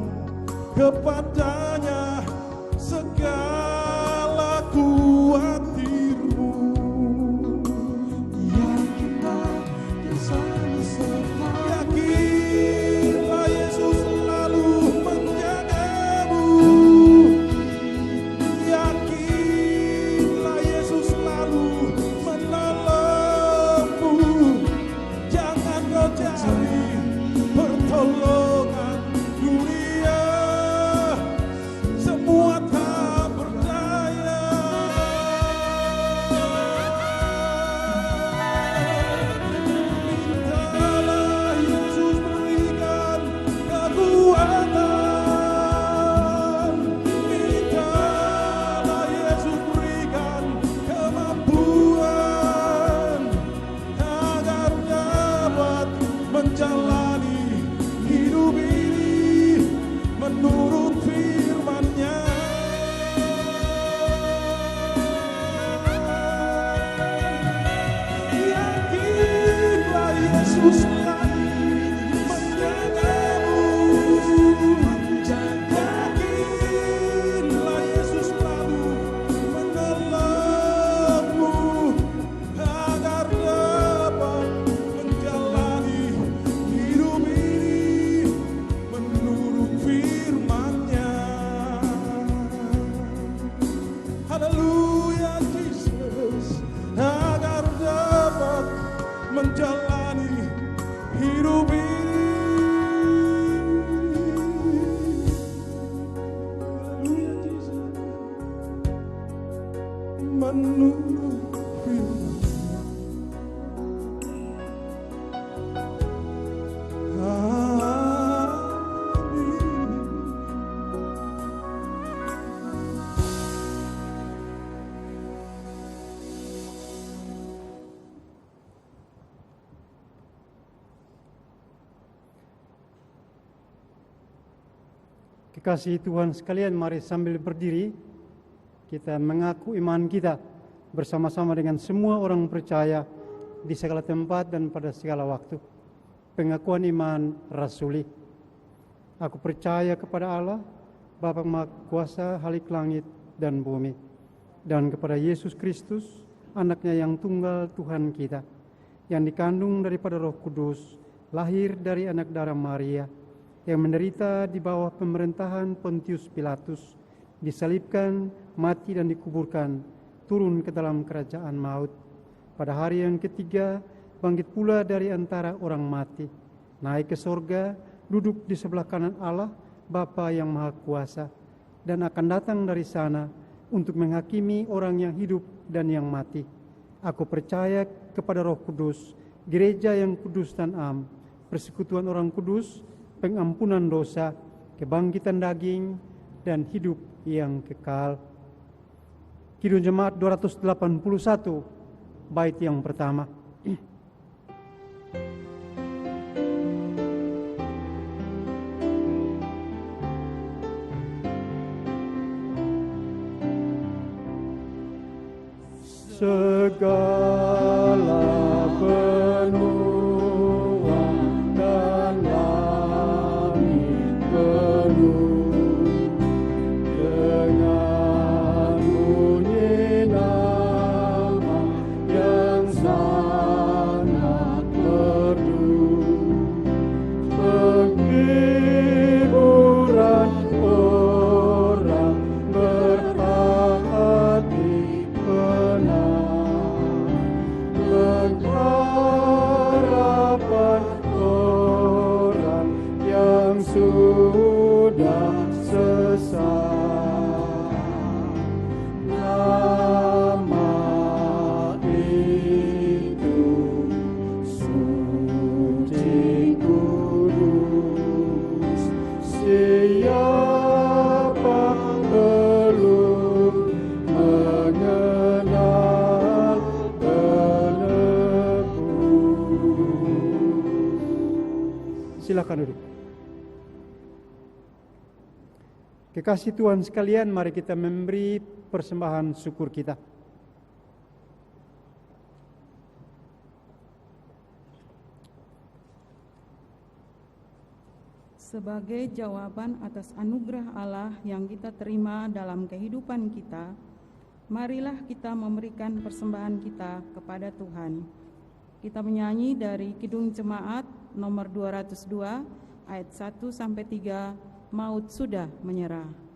S4: kepadanya segala khawatirmu. Yakinlah Yesus selalu menjagamu. Yakinlah Yesus selalu menolongmu. Jangan kau cari pertolongan dunia, semua tak berdaya.
S3: Kekasih Tuhan sekalian, mari sambil berdiri kita mengaku iman kita bersama-sama dengan semua orang percaya di segala tempat dan pada segala waktu. Pengakuan iman rasuli. Aku percaya kepada Allah, Bapa Maha Kuasa, Halik langit dan bumi, dan kepada Yesus Kristus, Anaknya yang tunggal Tuhan kita, yang dikandung daripada Roh Kudus, lahir dari anak darah Maria, yang menderita di bawah pemerintahan Pontius Pilatus, disalibkan, mati dan dikuburkan, turun ke dalam kerajaan maut. Pada hari yang ketiga, bangkit pula dari antara orang mati, naik ke sorga, duduk di sebelah kanan Allah, Bapa yang Maha Kuasa, dan akan datang dari sana untuk menghakimi orang yang hidup dan yang mati. Aku percaya kepada Roh Kudus, gereja yang kudus dan am, persekutuan orang kudus, pengampunan dosa, kebangkitan daging, dan hidup yang kekal. Kidung Jemaat 281, bait yang pertama. Segala benua dan langit penuh dengan bunyi nama yang sangat merdu, penghiburan orang berhati tenang, pengharapan orang yang sudah sesat. Nama itu suci kudus. Siapa belum mengenal penebus. Silakan duduk. Kekasih Tuhan sekalian, mari kita memberi persembahan syukur kita.
S7: Sebagai jawaban atas anugerah Allah yang kita terima dalam kehidupan kita, marilah kita memberikan persembahan kita kepada Tuhan. Kita menyanyi dari Kidung Jemaat nomor 202 ayat 1-3, Maut Sudah Menyerah.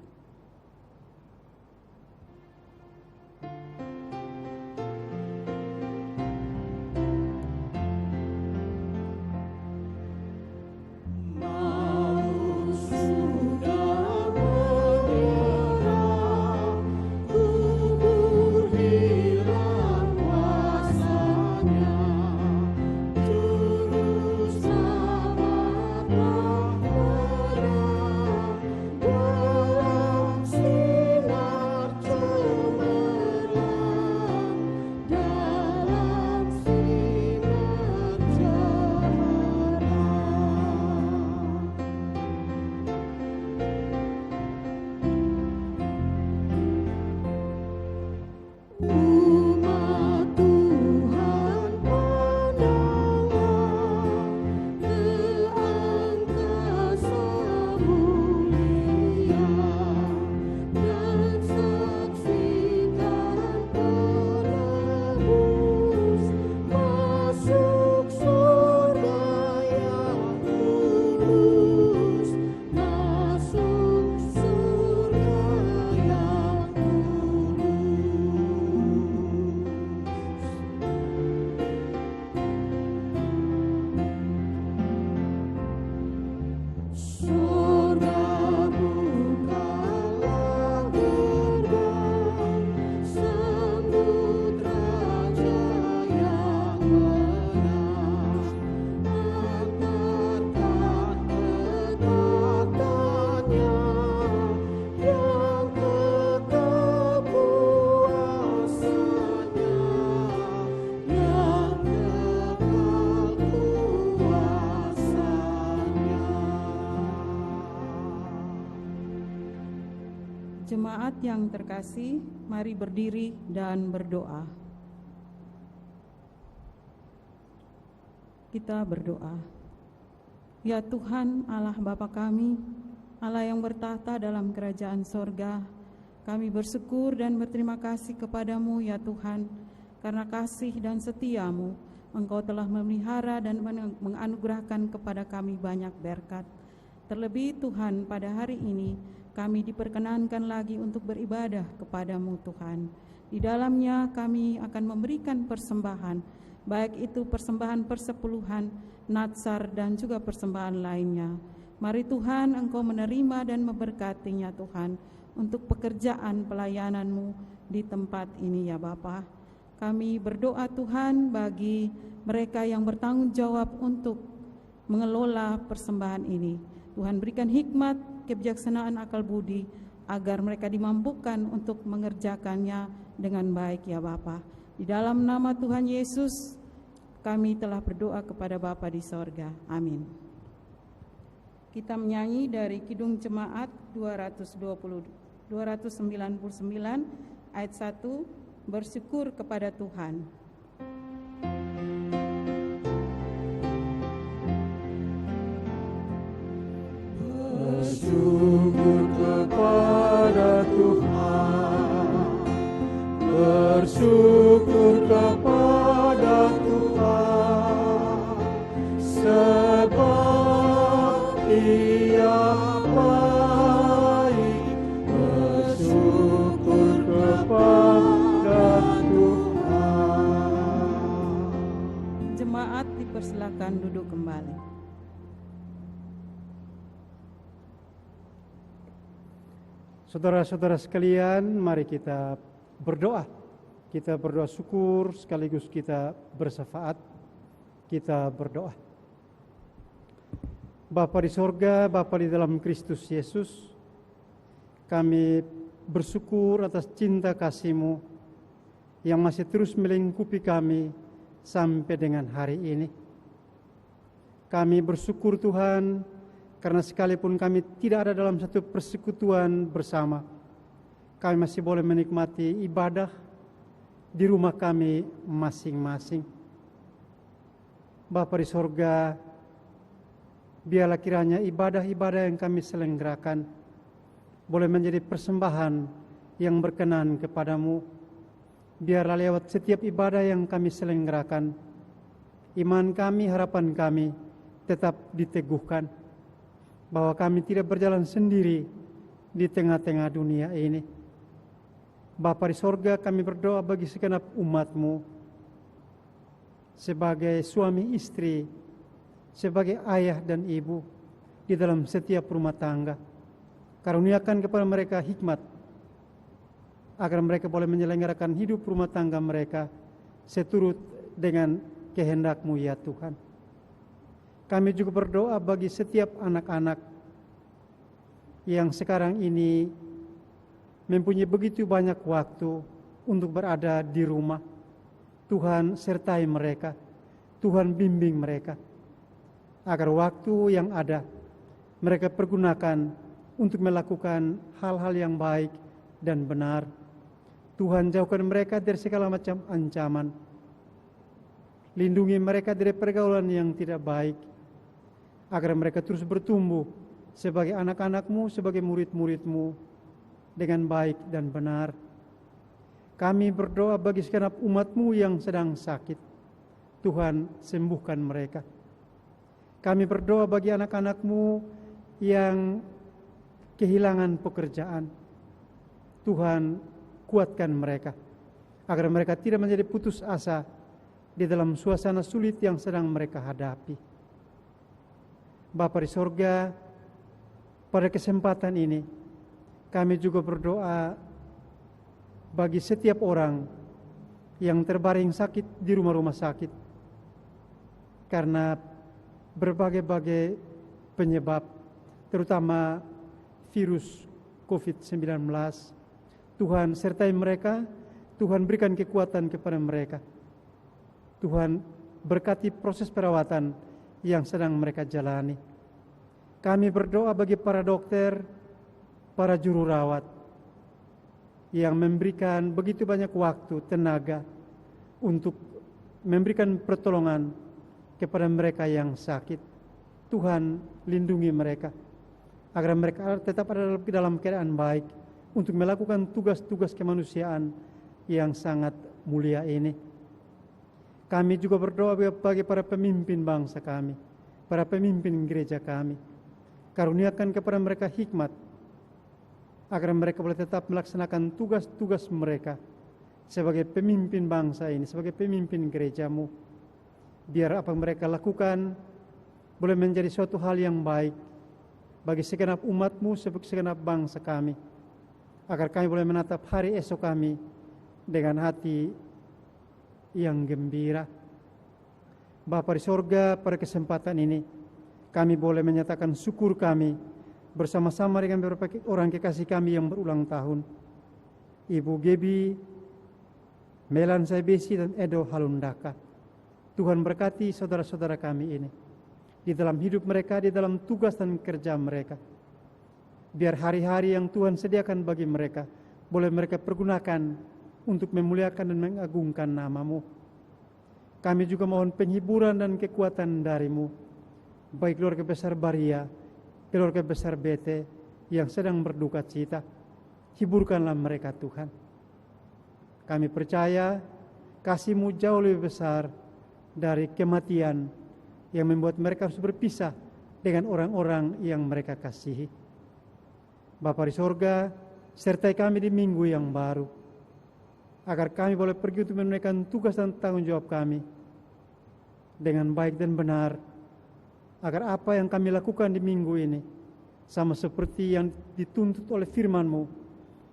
S7: Jemaat yang terkasih, mari berdiri dan berdoa. Kita berdoa. Ya Tuhan Allah Bapa kami, Allah yang bertahta dalam kerajaan sorga, kami bersyukur dan berterima kasih kepadamu ya Tuhan, karena kasih dan setiamu, Engkau telah memelihara dan menganugerahkan kepada kami banyak berkat. Terlebih Tuhan, pada hari ini kami diperkenankan lagi untuk beribadah kepadamu Tuhan. Di dalamnya kami akan memberikan persembahan, baik itu persembahan persepuluhan, natsar, dan juga persembahan lainnya. Mari Tuhan Engkau menerima dan memberkatinya Tuhan, untuk pekerjaan pelayanan-Mu di tempat ini ya Bapa. Kami berdoa Tuhan bagi mereka yang bertanggung jawab untuk mengelola persembahan ini. Tuhan berikan hikmat, kebijaksanaan, akal budi, agar mereka dimampukan untuk mengerjakannya dengan baik ya Bapa. Di dalam nama Tuhan Yesus, kami telah berdoa kepada Bapa di sorga. Amin. Kita menyanyi dari Kidung Jemaat 299 ayat 1, bersyukur kepada Tuhan.
S3: Bersyukur kepada Tuhan, bersyukur kepada Tuhan, sebab Ia baik. Bersyukur kepada Tuhan.
S7: Jemaat dipersilakan duduk kembali.
S3: Saudara-saudara sekalian, mari kita berdoa. Kita berdoa syukur sekaligus kita bersyafaat. Kita berdoa. Bapa di sorga, Bapa di dalam Kristus Yesus, kami bersyukur atas cinta kasih-Mu yang masih terus melingkupi kami sampai dengan hari ini. Kami bersyukur Tuhan, karena sekalipun kami tidak ada dalam satu persekutuan bersama, kami masih boleh menikmati ibadah di rumah kami masing-masing. Bapa di sorga, biarlah kiranya ibadah-ibadah yang kami selenggarakan boleh menjadi persembahan yang berkenan kepadamu. Biarlah lewat setiap ibadah yang kami selenggarakan, iman kami, harapan kami tetap diteguhkan, bahwa kami tidak berjalan sendiri di tengah-tengah dunia ini. Bapa di sorga, kami berdoa bagi segenap umat-Mu, sebagai suami istri, sebagai ayah dan ibu di dalam setiap rumah tangga. Karuniakan kepada mereka hikmat, agar mereka boleh menyelenggarakan hidup rumah tangga mereka seturut dengan kehendak-Mu ya Tuhan. Kami juga berdoa bagi setiap anak-anak yang sekarang ini mempunyai begitu banyak waktu untuk berada di rumah. Tuhan sertai mereka, Tuhan bimbing mereka, agar waktu yang ada mereka pergunakan untuk melakukan hal-hal yang baik dan benar. Tuhan jauhkan mereka dari segala macam ancaman. Lindungi mereka dari pergaulan yang tidak baik, agar mereka terus bertumbuh sebagai anak-anak-Mu, sebagai murid-murid-Mu dengan baik dan benar. Kami berdoa bagi segenap umat-Mu yang sedang sakit. Tuhan sembuhkan mereka. Kami berdoa bagi anak-anak-Mu yang kehilangan pekerjaan. Tuhan kuatkan mereka, agar mereka tidak menjadi putus asa di dalam suasana sulit yang sedang mereka hadapi. Bapa di sorga, pada kesempatan ini kami juga berdoa bagi setiap orang yang terbaring sakit di rumah-rumah sakit karena berbagai-bagai penyebab, terutama virus COVID-19. Tuhan sertai mereka, Tuhan berikan kekuatan kepada mereka. Tuhan berkati proses perawatan yang sedang mereka jalani. Kami berdoa bagi para dokter, para juru rawat, yang memberikan begitu banyak waktu, tenaga untuk memberikan pertolongan kepada mereka yang sakit. Tuhan, lindungi mereka agar mereka tetap ada dalam keadaan baik untuk melakukan tugas-tugas kemanusiaan yang sangat mulia ini. Kami juga berdoa bagi para pemimpin bangsa kami, para pemimpin gereja kami. Karuniakan kepada mereka hikmat agar mereka boleh tetap melaksanakan tugas-tugas mereka sebagai pemimpin bangsa ini, sebagai pemimpin gerejamu. Biar apa mereka lakukan boleh menjadi suatu hal yang baik bagi segenap umatmu, segenap bangsa kami, agar kami boleh menatap hari esok kami dengan hati yang gembira. Bapa di sorga, pada kesempatan ini kami boleh menyatakan syukur kami bersama-sama dengan beberapa orang kekasih kami yang berulang tahun. Ibu Gebi, Melan Saibesi, dan Edo Halundaka. Tuhan berkati saudara-saudara kami ini di dalam hidup mereka, di dalam tugas dan kerja mereka. Biar hari-hari yang Tuhan sediakan bagi mereka boleh mereka pergunakan untuk memuliakan dan mengagungkan nama-Mu. Kami juga mohon penghiburan dan kekuatan dari-Mu, baik keluarga besar Baria, keluarga besar Bete yang sedang berduka cita. Hiburkanlah mereka, Tuhan. Kami percaya kasih-Mu jauh lebih besar dari kematian yang membuat mereka harus berpisah dengan orang-orang yang mereka kasihi. Bapa di sorga, sertai kami di minggu yang baru, agar kami boleh pergi untuk menunaikan tugas dan tanggung jawab kami dengan baik dan benar, agar apa yang kami lakukan di minggu ini sama seperti yang dituntut oleh firman-Mu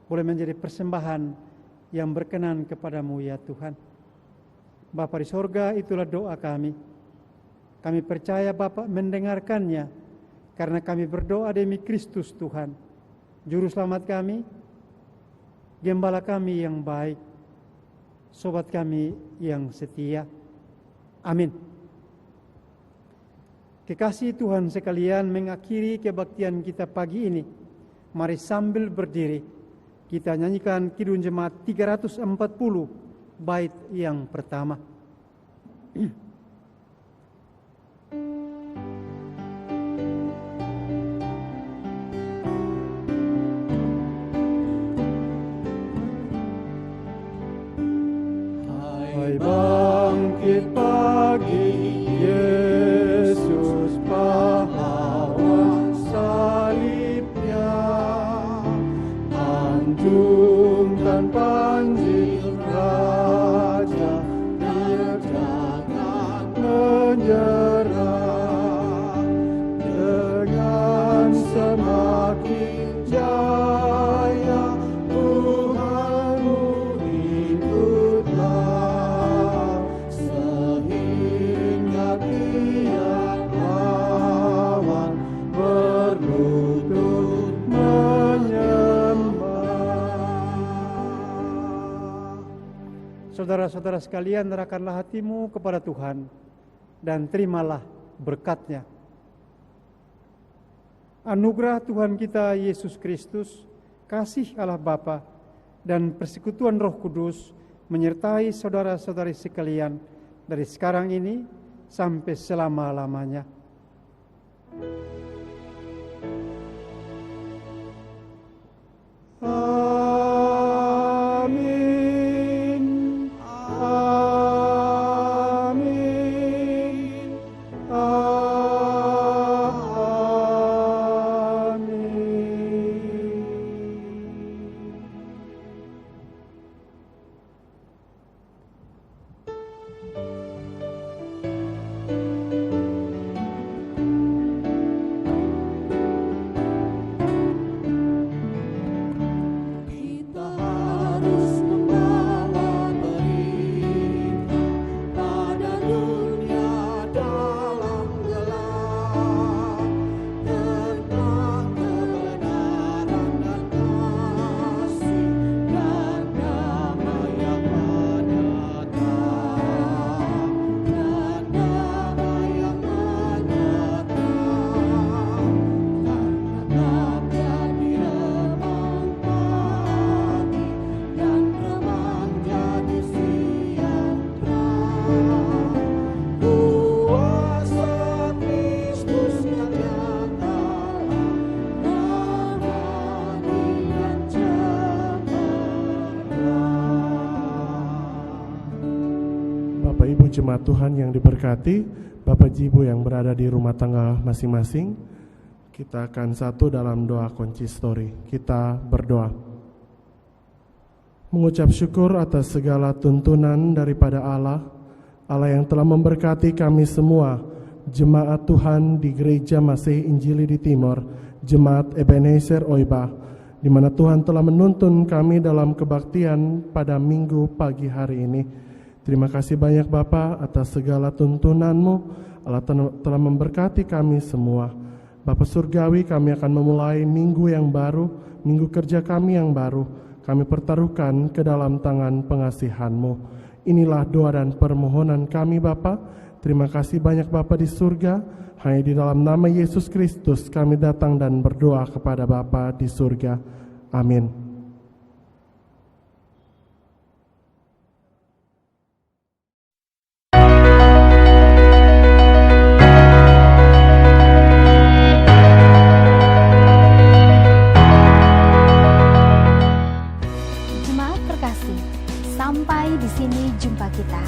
S3: boleh menjadi persembahan yang berkenan kepada-Mu, ya Tuhan. Bapa di sorga, itulah doa kami. Kami percaya Bapa mendengarkannya, karena kami berdoa demi Kristus Tuhan, Juru Selamat kami, Gembala kami yang baik, sobat kami yang setia. Amin. Kekasih Tuhan sekalian, mengakhiri kebaktian kita pagi ini, mari sambil berdiri kita nyanyikan Kidung Jemaat 340, bait yang pertama. Hai bangkit pagi, Yesus pahlawan salibnya, anjungkan panji Raja, Dia jangan menyerah. Dengan semakin jaya Tuhanmu ikutlah, sehingga tiap lawan berlutut menyembah. Saudara-saudara sekalian, serahkanlah hatimu kepada Tuhan dan terimalah berkat-Nya. Anugerah Tuhan kita Yesus Kristus, kasih Allah Bapa, dan persekutuan Roh Kudus menyertai saudara-saudari sekalian dari sekarang ini sampai selama-lamanya. Amin. Amin. Amin.
S8: jemaat Tuhan yang diberkati, Bapak Ibu yang berada di rumah tangga masing-masing, kita akan satu dalam doa konsistori. Kita berdoa. Mengucap syukur atas segala tuntunan daripada Allah yang telah memberkati kami semua, jemaat Tuhan di Gereja Masih Injili di Timor, Jemaat Ebenezer Oiba, di mana Tuhan telah menuntun kami dalam kebaktian pada minggu pagi hari ini. Terima kasih banyak Bapa atas segala tuntunan-Mu. Allah telah memberkati kami semua. Bapa Surgawi, kami akan memulai minggu yang baru, minggu kerja kami yang baru. Kami pertaruhkan ke dalam tangan pengasihan-Mu. Inilah doa dan permohonan kami Bapa. Terima kasih banyak Bapa di surga. Hanya di dalam nama Yesus Kristus kami datang dan berdoa kepada Bapa di surga. Amin.
S1: Jemaat terkasih, sampai di sini jumpa kita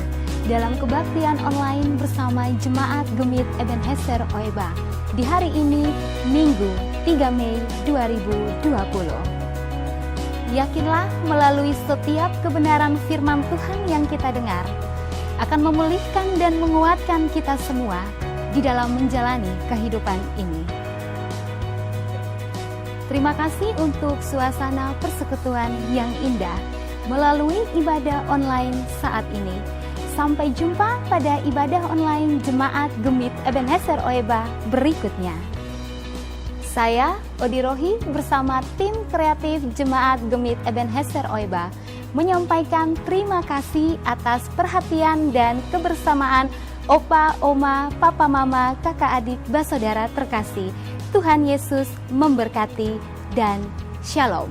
S1: dalam kebaktian online bersama Jemaat Gemit Ebenezer Oiba di hari ini, Minggu 3 Mei 2020. Yakinlah melalui setiap kebenaran firman Tuhan yang kita dengar akan memulihkan dan menguatkan kita semua di dalam menjalani kehidupan ini. Terima kasih untuk suasana persekutuan yang indah melalui ibadah online saat ini. Sampai jumpa pada ibadah online Jemaat Gemit Ebenezer Oiba berikutnya. Saya, Odi Rohi, bersama tim kreatif Jemaat Gemit Ebenezer Oiba menyampaikan terima kasih atas perhatian dan kebersamaan Opa, Oma, Papa, Mama, kakak, adik, saudara terkasih. Tuhan Yesus memberkati dan Shalom.